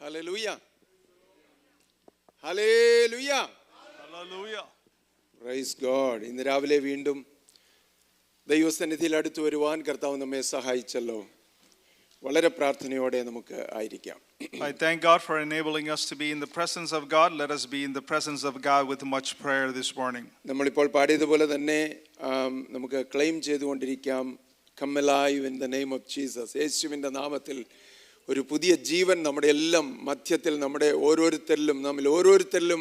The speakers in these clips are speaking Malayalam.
Hallelujah. Hallelujah. Hallelujah. Praise God. ഇന്ന് രാവിലെ വീണ്ടും ദൈവസന്നിധിയിൽ അടുത്തു വരുവാൻ കർത്താവ് നമ്മെ സഹായിച്ചല്ലോ. വളരെ പ്രാർത്ഥനയോടെ നമുക്ക് ആയിരിക്കാം. I thank God for enabling us to be in the presence of God. Let us be in the presence of God with much prayer this morning. നമ്മളിപ്പോൾ പാടിയതുപോലെ തന്നെ നമുക്ക് claim ചെയ്തുകൊണ്ടിരിക്കാം. Come alive in the name of Jesus. യേശുവിൻ്റെ നാമത്തിൽ ഒരു പുതിയ ജീവൻ നമ്മുടെ എല്ലാം മധ്യത്തിൽ നമ്മുടെ നമ്മിൽ ഓരോരുത്തരിലും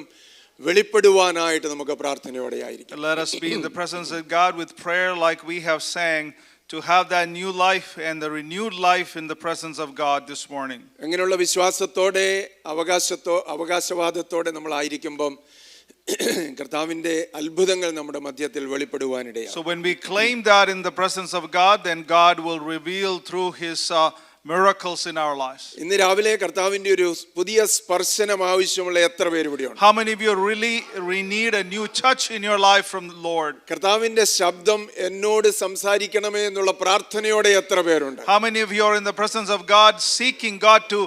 വെളിപ്പെടുവാനായിട്ട് നമുക്ക് പ്രാർത്ഥനയോടെ ആയിരിക്കാം. Let us be in the presence of God with prayer like we have sang, to have that new life and the renewed life in the presence of God this morning. അങ്ങനെയുള്ള വിശ്വാസത്തോടെ അവകാശവാദത്തോടെ നമ്മൾ ആയിരിക്കുമ്പോൾ കർത്താവിന്റെ അത്ഭുതങ്ങൾ നമ്മുടെ മധ്യത്തിൽ വെളിപ്പെടുവാനിടയാണ്. So when we claim that in the presence of God, then God will reveal through his miracles in our lives. ഇന്ന് രാവിലെ കർത്താവിന്റെ ഒരു പുതിയ സ്പർശനം ആവശ്യമുള്ള എത്ര പേര് ഇവിടെയുണ്ട്? How many of you really need a new touch in your life from the Lord? കർത്താവിന്റെ ശബ്ദം എന്നോട് സംസാരിക്കണമേ എന്നുള്ള പ്രാർത്ഥനയോടെ എത്ര പേരുണ്ട്? How many of you are in the presence of God seeking God to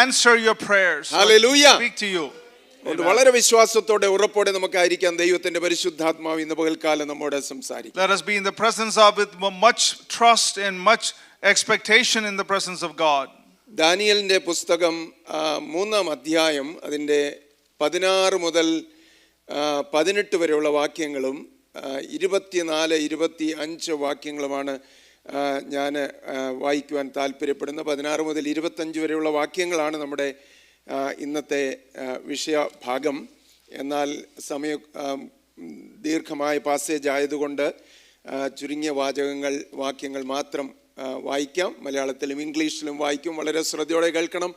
answer your prayers? Hallelujah. Speak to you. വളരെ വിശ്വാസത്തോടെ ഉറപ്പോടെ നമുക്കായിരിക്കാം. ദൈവത്തിന്റെ പരിശുദ്ധാത്മാവ് ഇന്ന് പകൽക്കാലം നമ്മോട് സംസാരിക്കും. Let us be in the presence of with much trust and much expectation in the presence of God. ദാനിയേലിന്റെ പുസ്തകം 3-ാം അധ്യായം അതിന്റെ 16 മുതൽ 18 വരെയുള്ള വാക്യങ്ങളും 24-25 വാക്യങ്ങളുമാണ് ഞാൻ വായിക്കുവാൻ താല്പര്യപ്പെടുന്നത്. 16 മുതൽ 25 വരെയുള്ള വാക്യങ്ങളാണ് നമ്മുടെ ഇന്നത്തെ വിഷയഭാഗം. എന്നാൽ ദീർഘമായ പാസേജ് ആയതുകൊണ്ട് ചുരുങ്ങിയ വാക്യങ്ങൾ മാത്രം വായിക്കാം. മലയാളത്തിലും ഇംഗ്ലീഷിലും വായിക്കും. വളരെ ശ്രദ്ധയോടെ കേൾക്കണം.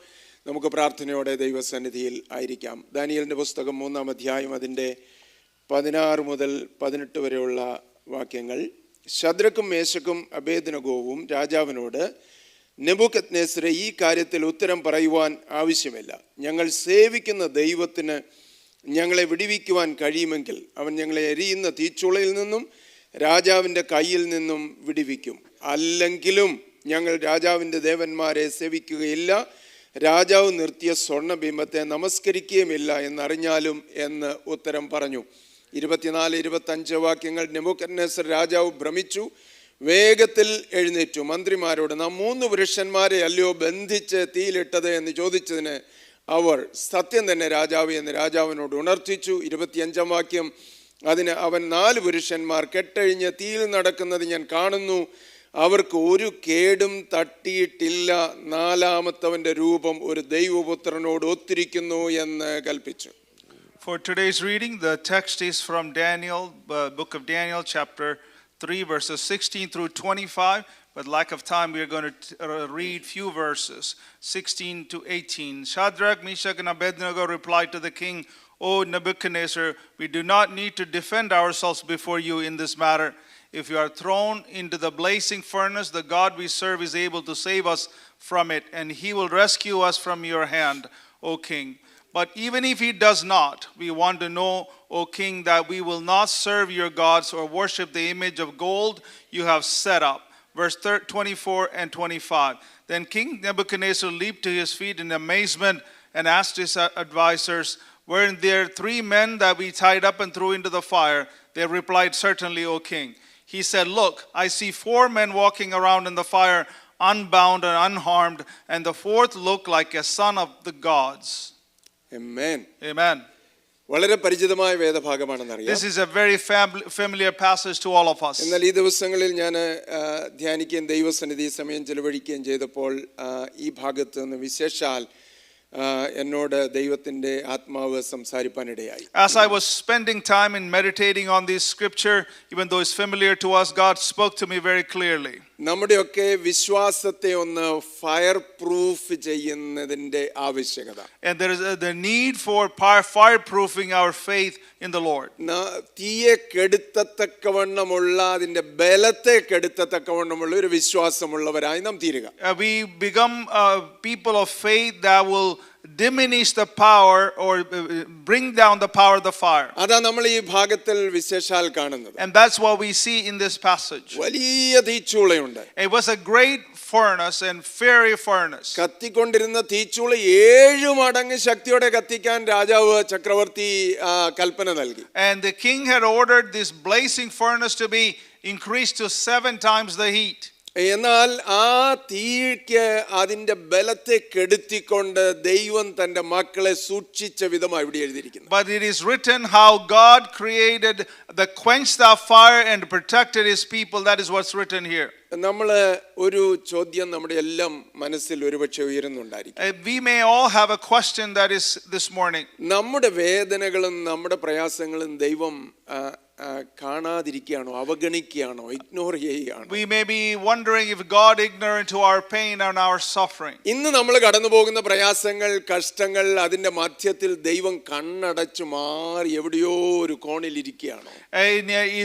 നമുക്ക് പ്രാർത്ഥനയോടെ ദൈവസന്നിധിയിൽ ആയിരിക്കാം. ദാനിയേലിന്റെ പുസ്തകം 3-ാം അധ്യായം അതിൻ്റെ 16 മുതൽ 18 വരെയുള്ള വാക്യങ്ങൾ. ശദ്രക്കും മേശക്കും അബേദ്നെഗോവും രാജാവിനോട്, നെബൂഖദ്നേസരെ, ഈ കാര്യത്തിൽ ഉത്തരം പറയുവാൻ ആവശ്യമില്ല. ഞങ്ങൾ സേവിക്കുന്ന ദൈവത്തിന് ഞങ്ങളെ വിടുവിക്കുവാൻ കഴിയുമെങ്കിൽ അവൻ ഞങ്ങളെ എരിയുന്ന തീച്ചുളയിൽ നിന്നും രാജാവിൻ്റെ കയ്യിൽ നിന്നും വിടുവിക്കും. അല്ലെങ്കിലും ഞങ്ങൾ രാജാവിൻ്റെ ദേവന്മാരെ സേവിക്കുകയില്ല, രാജാവ് നിർത്തിയ സ്വർണ്ണബിംബത്തെ നമസ്കരിക്കുകയുമില്ല എന്നറിഞ്ഞാലും എന്ന് ഉത്തരം പറഞ്ഞു. 24-25 വാക്യങ്ങൾ. നെബൂഖദ്നേസർ രാജാവ് ഭ്രമിച്ചു, വേഗത്തിൽ എഴുന്നേറ്റു മന്ത്രിമാരോട്, നാം 3 പുരുഷന്മാരെ അല്ലയോ ബന്ധിച്ച് തീയിലിട്ടത് എന്ന് ചോദിച്ചതിന് അവർ, സത്യം തന്നെ രാജാവ് എന്ന് രാജാവിനോട് ഉണർത്തിച്ചു. 25-ാം വാക്യം. അതിന് അവൻ, 4 പുരുഷന്മാർ കെട്ടഴിഞ്ഞ് തീയിൽ നടക്കുന്നത് ഞാൻ കാണുന്നു, അവർക്ക് ഒരു കേടും തട്ടിയിട്ടില്ല, 4-ാമത്തവന്റെ രൂപം ഒരു ദൈവപുത്രനോട് ഒത്തിരിക്കുന്നു എന്ന് കൽപ്പിച്ചു. For today's reading, the text is from Daniel, book of Daniel, chapter 3, verses 16 through 25. But lack of time, we are going to read few verses, 16 to 18. Shadrach, Meshach, and Abednego replied to the king, O Nebuchadnezzar, we do not need to defend ourselves before you in this matter. If you are thrown into the blazing furnace, the God we serve is able to save us from it, and he will rescue us from your hand, O king. But even if he does not, we want to know, O king, that we will not serve your gods or worship the image of gold you have set up. Verse 24 and 25. Then King Nebuchadnezzar leaped to his feet in amazement and asked his advisors, weren't there 3 men that we tied up and threw into the fire? They replied, certainly, O king. He said, look, I see 4 men walking around in the fire, unbound and unharmed, and the 4th looked like a son of the gods. Amen. Amen. വളരെ പരിചിതമായ വേദഭാഗമാണെന്നറിയാം. This is a very familiar passage to all of us. എന്നാൽ ഈ ദിവസങ്ങളിൽ ഞാൻ ധ്യാനിക്കുകയും ദൈവസന്നിധി സമയം ചെലവഴിക്കുകയും ചെയ്തപ്പോൾ ഈ ഭാഗത്ത് നിന്ന് വിശേഷാൽ എന്നോട് ദൈവത്തിന്റെ ആത്മാവ് സംസാരിപ്പാനിടയായി. As I was spending time in meditating on this scripture, even though it's familiar to us, God spoke to me very clearly. നമ്മുടെയൊക്കെ വിശ്വാസത്തെ ഒന്ന് ഫയർ പ്രൂഫ് ചെയ്യുന്നതിന്റെ ആവശ്യകത. And there is the need for fireproofing our faith in the Lord. തീയെ കെടുത്തത്തക്കവണ്ണമുള്ള അതിന്റെ ബലത്തെ കെടുത്തത്തക്കവണ്ണമുള്ള ഒരു വിശ്വാസമുള്ളവരായി നാം തീരുക. We become people of faith that will diminish the power or bring down the power of the fire. അതാ നമ്മൾ ഈ ഭാഗത്തിൽ വിശേഷാൽ കാണുന്നത്. And that's what we see in this passage. വലിയ തീച്ചൂളയുണ്ട്. It was a great furnace and fiery furnace. കത്തിക്കൊണ്ടിരുന്ന തീച്ചൂള 7 മടങ്ങ് ശക്തിയോടെ കത്തിക്കാൻ രാജാവ് ചക്രവർത്തി കൽപ്പന നൽകി. And the king had ordered this blazing furnace to be increased to 7 times the heat. എന്നാൽ ആ തീക്ക് അതിന്റെ ബലത്തെ കെടുത്തിക്കൊണ്ട് ദൈവം തന്റെ മക്കളെ സൂക്ഷിച്ച വിധമാണ് ഇവിടെ എഴുതിയിരിക്കുന്നത്. But it is written how God created the quenched of fire and protected his people. That is what's written here. നമ്മൾ ഒരു ചോദ്യം നമ്മുടെ എല്ലാം മനസ്സിൽ ഒരുപക്ഷെ ഉയരുന്നുണ്ടായിരിക്കും. We may all have a question that is this morning. നമ്മുടെ വേദനകളും നമ്മുടെ പ്രയാസങ്ങളും ദൈവം കാണാതിരിക്കുകയാണോ, അവഗണിക്കുകയാണോ, ഇഗ്നോർ ചെയ്യുകയാണോ? We may be wondering if God ignorant to our pain and our suffering. ഇന്ന് നമ്മൾ കടന്നു പോകുന്ന പ്രയാസങ്ങൾ, കഷ്ടങ്ങൾ, അതിന്റെ മധ്യത്തിൽ ദൈവം കണ്ണടച്ചു മാറി എവിടെയോ ഒരു കോണിൽ ഇരിക്കുകയാണോ?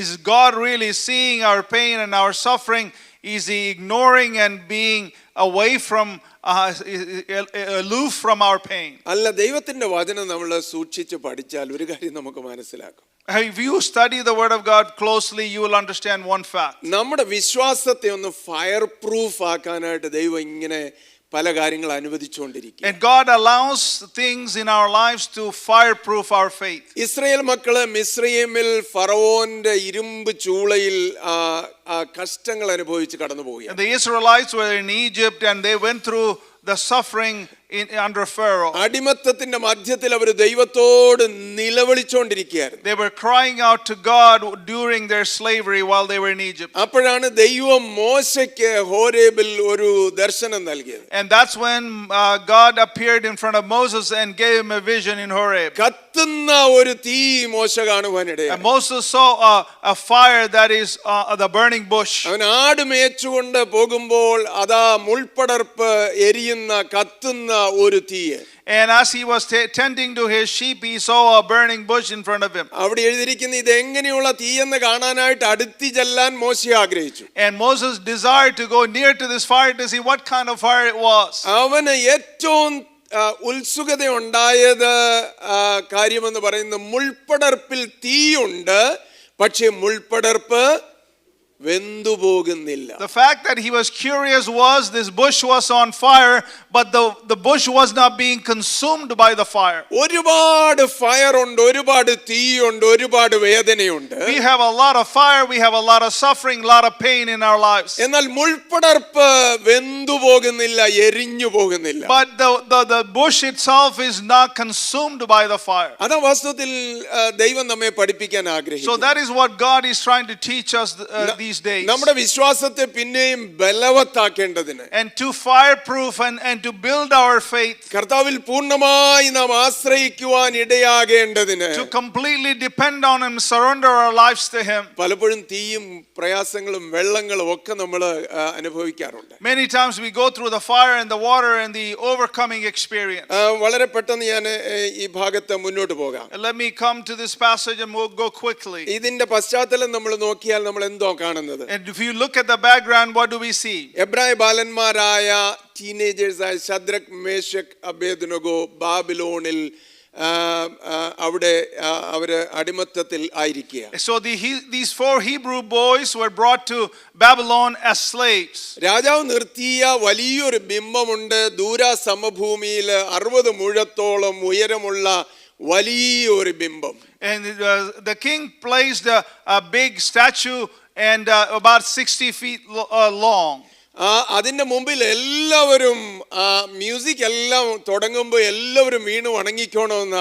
Is God really seeing our pain and our suffering? Is he ignoring and being away from aloof from our pain? അല്ല, ദൈവത്തിന്റെ വചനം നമ്മൾ സൂക്ഷിച്ച് പഠിച്ചാൽ ഒരു കാര്യം നമുക്ക് മനസ്സിലാക്കും. If you study the word of God closely, you will understand one fact. നമ്മുടെ വിശ്വാസത്തെ ഒന്ന് ഫയർ പ്രൂഫ് ആക്കാനായിട്ട് ദൈവം ഇങ്ങനെ പല കാര്യങ്ങൾ അനുവദിച്ചുകൊണ്ടിരിക്കും. And God allows things in our lives to fireproof our faith. Israel മക്കള് മിസ്രയീമിൽ ഫറവോന്റെ ഇരുമ്പ് ചൂളയിൽ കഷ്ടങ്ങൾ അനുഭവിച്ച് കടന്നു പോവുകയാണ്. The Israelites were in Egypt and they went through the suffering under Pharaoh. അടിമത്തത്തിന്റെ മധ്യത്തിൽ അവർ ദൈവത്തോട് നിലവിളിച്ചുകൊണ്ടിരിക്കുകയായിരുന്നു. They were crying out to God during their slavery while they were in Egypt. അപ്പോഴാണ് ദൈവം മോശയ്ക്ക് ഹോരേബിൽ ഒരു ദർശനം നൽകിയത്. And that's when God appeared in front of Moses and gave him a vision in Horeb. കത്തുന്ന ഒരു തീ മോശ കാണുവാനിടയായി. And Moses saw a fire that is the burning bush. അവൻ ആട് മേച്ചുകൊണ്ട് പോകുമ്പോൾ അതാ മുൾപടർപ്പ് എരിയുന്ന കത്തുന്ന ഒരു തീയെ. And as he was tending to his sheep, he saw a burning bush in front of him. അവിടെ എഴുതിയിരിക്കുന്ന ഇത് എങ്ങനെയുള്ള തീയെന്ന് കാണാനായിട്ട് അടുത്ത് ചെല്ലാൻ മോശ ആഗ്രഹിച്ചു. And Moses desired to go near to this fire to see what kind of fire it was. അവന് ഏറ്റവും ഉത്സുകത ഉണ്ടായത് കാര്യമെന്ന് പറയുന്നത് മുൾപടർപ്പിൽ തീയുണ്ട്, പക്ഷേ മുൾപടർപ്പ് വെന്തുപോകുന്നില്ല. The fact that he was curious was this bush was on fire, but the bush was not being consumed by the fire. ഒരുപാട് ഫയർ ഉണ്ട്, ഒരുപാട് തീയുണ്ട്, ഒരുപാട് വേദനയുണ്ട്. We have a lot of fire, we have a lot of suffering, a lot of pain in our lives. എന്നാൽ മുൾപടർപ്പ് വെന്തുപോകുന്നില്ല, എരിഞ്ഞു പോകുന്നില്ല. But the bush itself is not consumed by the fire. അതാ വാസ്തവത്തിൽ ദൈവം നമ്മെ പഠിപ്പിക്കാൻ ആഗ്രഹിക്കുന്നു. So that is what God is trying to teach us these days. നമ്മുടെ വിശ്വാസത്തെ പിന്നെയും ബലവത്താക്കേണ്ടതിന്, And to fireproof and to build our faith, കർത്താവിൽ പൂർണ്ണമായി നാം ആശ്രയിക്കുവാൻ ഇടയാകേണ്ടതിന്, to completely depend on him, surrender our lives to him. പലപ്പോഴും തീയും പ്രയാസങ്ങളും വെള്ളങ്ങളും ഒക്കെ നമ്മൾ അനുഭവിക്കാറുണ്ട്. Many times we go through the fire and the water and the overcoming experience. വളരെ പെട്ടെന്ന് ഞാൻ ഈ ഭാഗത്ത് മുന്നോട്ട് പോകാം. Let me come to this passage and we'll go quickly. ഇതിന്റെ പശ്ചാത്തലം നമ്മൾ നോക്കിയാൽ നമ്മൾ എന്തോ കാണുന്നത്? And if you look at the background, what do we see? എബ്രായ ബാലന്മാരായ ടീനേജേഴ്സായ ശദ്രക്, മേശക്, അബേദ്നെഗോ ബാബിലോണിൽ അവിടെ അവര് അടിമത്തത്തിൽ ആയിരിക്കുക. So these 4 Hebrew boys were brought to Babylon as slaves. രാജാവ് നിർത്തിയ വലിയൊരു ബിംബമുണ്ട് ദൂര സമഭൂമിയിൽ 60 മുഴത്തോളം ഉയരമുള്ള വലിയൊരു ബിംബം. And the king placed a big statue and about 60 feet long. അതിന്റെ മുമ്പിൽ എല്ലാവരും മ്യൂസിക് എല്ലാം തുടങ്ങുമ്പോൾ എല്ലാവരും വീണ് വണങ്ങിക്കോണമെന്ന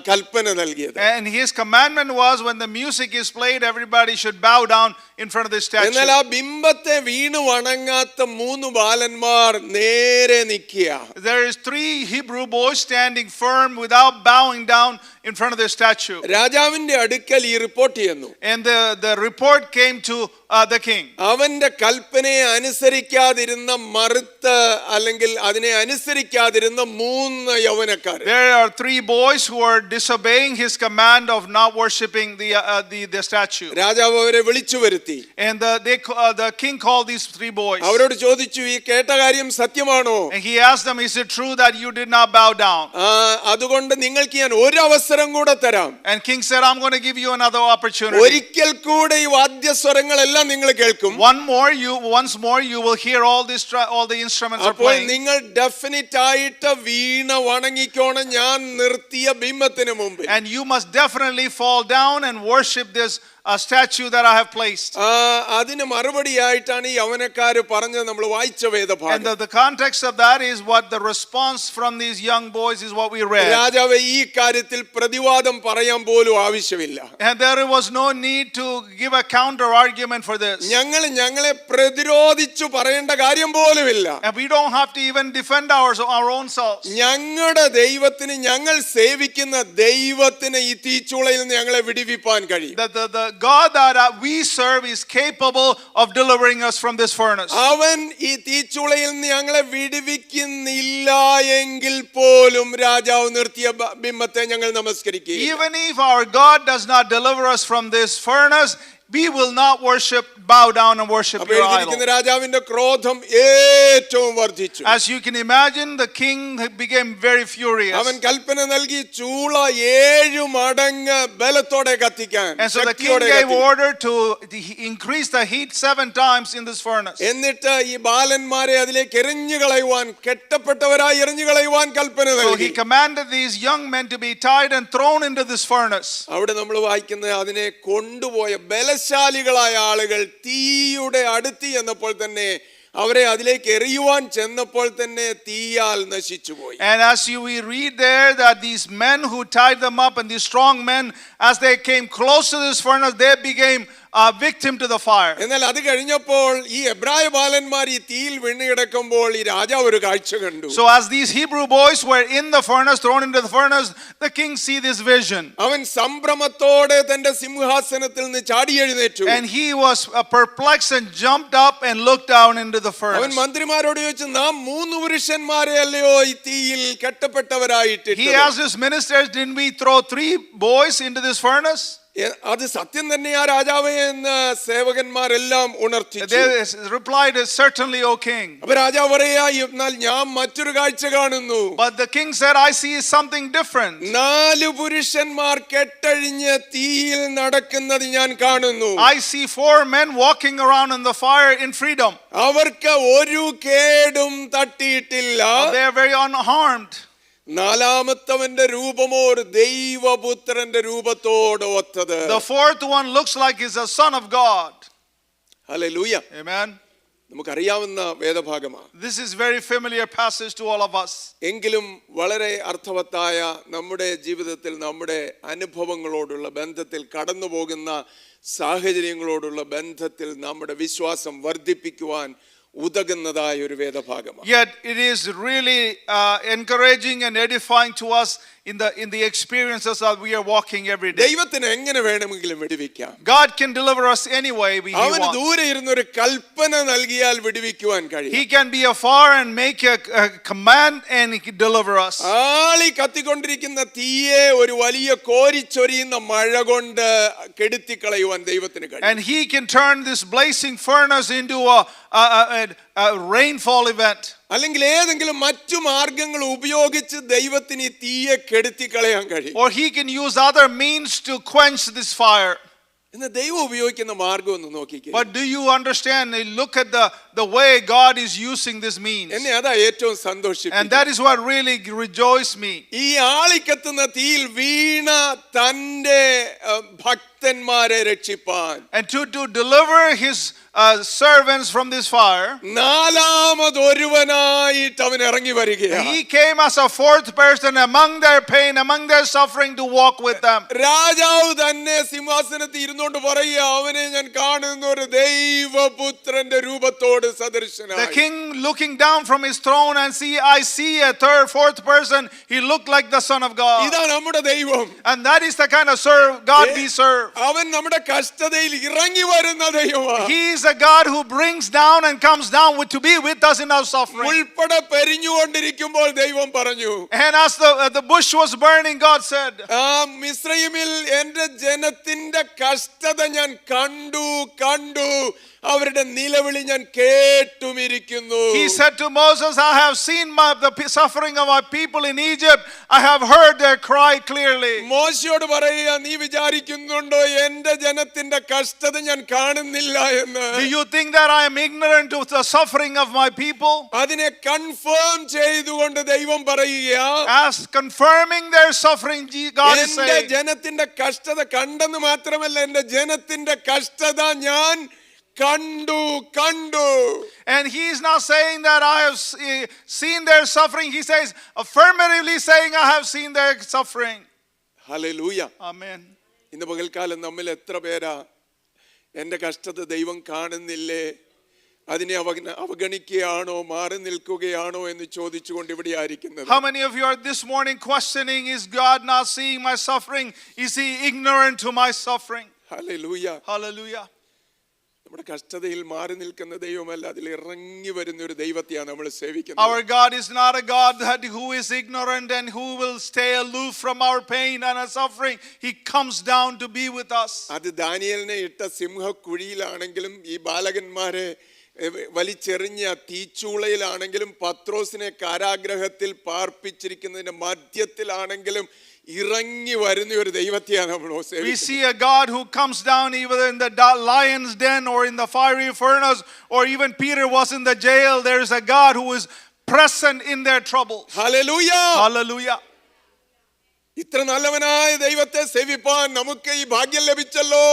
കൽപ്പന നൽകിയത്. And his commandment was when the music is played, everybody should bow down in front of the statue. എന്നാൽ ആ ബിംബത്തെ വീണ് വണങ്ങാത്ത 3 ബാലന്മാർ നേരെ നിൽക്കുക. There is 3 Hebrew boys standing firm without bowing down in front of the statue. രാജാവിന്റെ അടുക്കൽ ഈ റിപ്പോർട്ട് ചെയ്യുന്നു. And the report came to the king. അവന്റെ കൽപ്പനയെ അനുസരിക്കാതിരുന്ന മറുത്ത് അല്ലെങ്കിൽ അതിനെ അനുസരിക്കാതിരുന്ന 3 യൗവനക്കാർ. There are 3 boys who are disobeying his command of not worshiping the statue. രാജാവ് അവരെ വിളിച്ചു വരുത്തി. And the king called these 3 boys. അവരോട് ചോദിച്ചു, ഈ കേട്ട കാര്യം സത്യമാണോ? And he asked them, is it true that you did not bow down? അതുകൊണ്ട് നിങ്ങൾക്ക് ഞാൻ ഒരു അവസരം കൂടെ തരാം. And king said, I'm going to give you another opportunity. ഒരിക്കൽ കൂടെ ഈ വാദ്യസ്വരങ്ങളെല്ലാം നിങ്ങൾ കേൾക്കും. Once more you will hear all the instruments are അപ്പോൾ playing. നിങ്ങൾ ഡെഫിനിറ്റ് ആയിട്ട് വീണ വണങ്ങിക്കോണം ഞാൻ നിർത്തിയ ബിംബത്തിന് മുമ്പിൽ. And you must definitely fall down and worship this statue that I have placed. അതിന് മറുപടിയായിട്ടാണ് ഈ യൗവനക്കാര് പറഞ്ഞത് നമ്മൾ വായിച്ച വേദഭാഗം. And the context of that is what the response from these young boys is what we read. രാജാവ് ഈ കാര്യത്തിൽ പ്രതിവാദം പറയാൻ പോലും ആവശ്യമില്ല. And there was no need to give a counter argument for this. ഞങ്ങളെ പ്രതിരോധിച്ചു പറയേണ്ട കാര്യം പോലുമില്ല. And we don't have to even defend our own selves. ഞങ്ങളുടെ ദൈവത്തിന്, ഞങ്ങൾ സേവിക്കുന്ന ദൈവത്തിന് ഈ തീച്ചൂളയിൽ നിന്ന് ഞങ്ങളെ വിടുവിപ്പാൻ കഴിയും. The God that we serve is capable of delivering us from this furnace. അവൻ ഈ തീച്ചൂളയിൽ നിന്ന് ഞങ്ങളെ വിടുവിക്കുന്നില്ല എങ്കിൽ പോലും രാജാവ് നിർത്തിയ ബിംബത്തെ ഞങ്ങൾ നമസ്കരിക്കും. Even if our God does not deliver us from this furnace, we will not bow down and worship your idol. രാജാവിന്റെ ക്രോധം ഏറ്റവും വർദ്ധിച്ചു. As you can imagine, the king became very furious. അവൻ കൽപ്പന നൽകി ചൂള 7 മടങ്ങ് ബലത്തോടെ കത്തിക്കാൻ. And so the king gave order to increase the heat 7 times in this furnace. എന്നിട്ട് ഈ ബാലന്മാരെ അതിലേക്ക് എറിഞ്ഞു കളയുവാൻ, കെട്ടപ്പെട്ടവരായി എറിഞ്ഞു കളയുവാൻ കൽപ്പന So നൽകി. he commanded these young men to be tied and thrown into this furnace. അവിടെ നമ്മൾ വായിക്കുന്നത് അതിനെ കൊണ്ടുപോയ ബലശാലികളായ ആളുകൾ തീയുടെ അടുത്ത് എന്നപ്പോൾ തന്നെ അവരെ അതിലേക്ക് എറിയുവാൻ ചെന്നപ്പോൾ തന്നെ തീയാൽ നശിച്ചുപോയി. And we read there that these men who tied them up and these strong men, as they came close to this furnace, they became a victim to the fire. എന്നാൽ അത് കഴിഞ്ഞപ്പോൾ ഈ എബ്രായ ബാലന്മാർ ഈ തീയിൽ വീണുകിടക്കുമ്പോൾ ഈ രാജാവ് ഒരു കാഴ്ച കണ്ടു. So as these Hebrew boys were in the furnace, thrown into the furnace, the king see this vision. അവൻ സംഭ്രമത്തോടെ തന്റെ സിംഹാസനത്തിൽ നിന്ന് ചാടി എഴുന്നേറ്റു. And he was perplexed and jumped up and looked down into the furnace. അവൻ മന്ത്രിമാരോട് ചോദിച്ചു, നാം 3 പുരുഷന്മാരെ അല്ലയോ ഈ തീയിൽ കെട്ടപ്പെട്ടവരായിട്ട്? He asked his ministers, didn't we throw 3 boys into this furnace? അത് സത്യം തന്നെയാ രാജാവേ എന്ന് സേവകന്മാരെല്ലാം ഉണർത്തിച്ചു. They replied, certainly, O king. അപ്പോൾ രാജാവ് പറയാ, എന്നാൽ ഞാൻ മറ്റൊരു കാഴ്ച കാണുന്നു. But the king said, I see something different. 4 പുരുഷന്മാർ കെട്ടഴിഞ്ഞ് തീയിൽ നടക്കുന്നത് ഞാൻ കാണുന്നു. I see 4 men walking around in the fire in freedom. അവർക്ക് ഒരു കേടും തട്ടിയിട്ടില്ല. They are very unharmed. 4ാമത്തവന്റെ രൂപമോ ഒരു ദൈവപുത്രന്റെ രൂപത്തോട് ഒത്തത്. The 4th one looks like he's a son of God. Hallelujah. Amen. നമുക്കറിയാവുന്ന വേദഭാഗമാണ്. This is very familiar passage to all of us. എങ്കിലും വളരെ അർത്ഥവത്തായ നമ്മുടെ ജീവിതത്തിൽ നമ്മുടെ അനുഭവങ്ങളോടുള്ള ബന്ധത്തിൽ കടന്നു പോകുന്ന സാഹചര്യങ്ങളോടുള്ള ബന്ധത്തിൽ നമ്മുടെ വിശ്വാസം വർദ്ധിപ്പിക്കുവാൻ ഉതകുന്നതായ ഒരു വേദഭാഗമാണ്. Yet it is really encouraging and edifying to us in the experiences that we are walking every day. ദൈവത്തിന് എങ്ങനെ വേണമെങ്കിലും വിടുവിക്കാം. God can deliver us any way he അവന് wants. ദൂരെ ഇരുന്ന് ഒരു കൽപ്പന നൽകിയാൽ വിടുവിക്കുവാൻ കഴിയും. He can be afar and make a command and he can deliver us. ആളി കത്തിക്കൊണ്ടിരിക്കുന്ന തീയെ ഒരു വലിയ കോരിച്ചൊരിയുന്ന മഴ കൊണ്ട് കെടുത്തിക്കളയുവാൻ ദൈവത്തിന് കഴിയും. And he can turn this blazing furnace into a rainfall event. അല്ലെങ്കിൽ ഏതെങ്കിലും മറ്റു മാർഗങ്ങൾ ഉപയോഗിച്ച് ദൈവത്തിന് ഈ തീയെ കെടുത്തിക്കളയാൻ കഴിയും. Or he can use other means to quench this fire. ഇന്ന് ദൈവം ഉപയോഗിക്കുന്ന മാർഗം ഒന്ന് നോക്കിക്കേ. But do you understand? Look at the way God is using this means. എന്നെ അതാ ഏറ്റവും സന്തോഷിപ്പിക്കുന്നത്. And that is what really rejoiced me. ഈ ആളിക്കത്തുന്ന തീയിൽ വീണ തന്റെ ഭക്തന്മാരെ രക്ഷിപ്പാൻ, And to deliver his servants from this fire, 4ാമതൊരുവനായിട്ട് അവൻ ഇറങ്ങി വരികയാണ്. he came as a 4th person among their pain, among their suffering, to walk with them. രാജാവ് തന്നെ സിംഹാസനത്തിൽ ഇരുന്നുകൊണ്ട് പറയുക, അവനെ ഞാൻ കാണുന്ന ഒരു ദൈവപുത്രന്റെ രൂപത്തോട് സദൃശനായി. The king looking down from his throne and I see a 3rd, 4th person. He looked like the Son of God. ഇതാ നമ്മുടെ ദൈവം. And that is the kind of God we serve. serve. അവൻ നമ്മുടെ കഷ്ടതയിൽ ഇറങ്ങി വരുന്ന ദൈവമാണ്. He is a God who brings down and comes down to be with us in our suffering. ഉൾപ്പെടെ പെരിഞ്ഞുകൊണ്ടിരിക്കുമ്പോൾ ദൈവം പറഞ്ഞു, And as the bush was burning, God said, ആ മിസ്രയീമിൽ എന്റെ ജനത്തിന്റെ കഷ്ടത ഞാൻ കണ്ടു അവരുടെ നിലവിളി ഞാൻ കേട്ടുമിരിക്കുന്നു. He said to Moses, I have seen the suffering of my people in Egypt. I have heard their cry clearly. മോശയോട് പറയുക, നീ വിചാരിക്കുന്നുണ്ടോ എന്റെ ജനത്തിന്റെ കഷ്ടത ഞാൻ കാണുന്നില്ല എന്ന്? Do you think that I am ignorant of the suffering of my people? അതിനെ കൺഫേം ചെയ്തുകൊണ്ട് ദൈവം പറയുക, As confirming their suffering, God is എന്റെ saying, ജനത്തിന്റെ കഷ്ടത കണ്ടെന്ന് മാത്രമല്ല, എന്റെ ജനത്തിന്റെ കഷ്ടത ഞാൻ കണ്ടു. and he is not saying that I have seen their suffering. He says, affirmatively saying, I have seen their suffering. Hallelujah. Amen. ഇന്ന് പകൽക്കാലം നമ്മിൽ എത്ര പേരാ എന്റെ കഷ്ടത ദൈവം കാണുന്നില്ലേ, അതിനെ അവഗണിക്കുകയാണോ മാറി നിൽക്കുകയാണോ എന്ന് ചോദിച്ചുകൊണ്ട് ഇവിടെ ആയിരിക്കുന്നത്? How many of you are this morning questioning, is God not seeing my suffering? Is he ignorant to my suffering? Hallelujah. Hallelujah. നമ്മുടെ കഷ്ടതയിൽ മാറി നിൽക്കുന്ന ദൈവമല്ല, അതിൽ ഇറങ്ങി വരുന്ന ഒരു ദൈവത്തെയാണ് നമ്മൾ സേവിക്കുന്നത്. Our God is not a God who is ignorant and who will stay aloof from our pain and our suffering. He comes down to be with us. അത് ദാനിയേലിനെ ഇട്ട സിംഹക്കുഴിയിലാണെങ്കിലും, ഈ ബാലകന്മാരെ വലിച്ചെറിഞ്ഞ തീച്ചൂളയിലാണെങ്കിലും, പത്രോസിനെ കാരാഗ്രഹത്തിൽ പാർപ്പിച്ചിരിക്കുന്നതിന്റെ മധ്യത്തിലാണെങ്കിലും ഇറങ്ങി വരുന്ന ഒരു ദൈവത്തെയാണ് നമ്മൾ We സേവിക്കുന്നത്. see a God who comes down either in the lion's den or in the fiery furnace, or even Peter was in the jail. There is a God who is present in their troubles. Hallelujah. Hallelujah. ഇത്ര നല്ലവനായ ദൈവത്തെ സേവിപ്പാൻ നമുക്ക് ഈ ഭാഗ്യം ലഭിച്ചല്ലോ.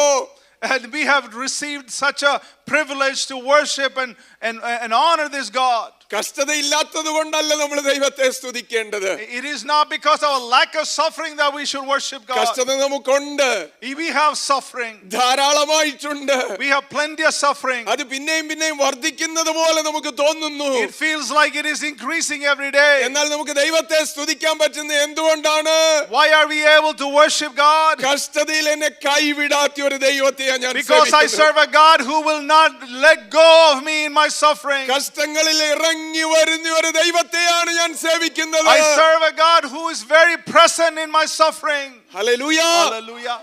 And we have received such a privilege to worship and honor this God. കഷ്ടതയില്ലാത്തത് കൊണ്ടല്ല നമ്മൾ ദൈവത്തെ സ്തുതിക്കേണ്ടത്. It is not because of a lack of suffering that we should worship God. കഷ്ടത നമുക്കുണ്ട്, We have suffering. ധാരാളമായിട്ടുണ്ട്. We have plenty of suffering. അത് പിന്നെയും വർദ്ധിക്കുന്നത് പോലെ നമുക്ക് തോന്നുന്നു. It feels like it is increasing every day. എന്നാൽ നമുക്ക് ദൈവത്തെ സ്തുതിക്കാൻ പറ്റുന്നത് എന്തുകൊണ്ടാണ്? Why are we able to worship God? കഷ്ടതയിൽ എന്നെ കൈവിടാത്ത ഒരു ദൈവത്തെയാണ് ഞാൻ Because I സേവിക്കുന്നത്. serve a God who will not let go of me in my suffering. കഷ്ടങ്ങളിൽ ഇറങ്ങി വരുന്ന ഒരു ദൈവത്തെയാണ് ഞാൻ സേവിക്കുന്നത്. I serve a God who is very present in my suffering. Hallelujah. Hallelujah.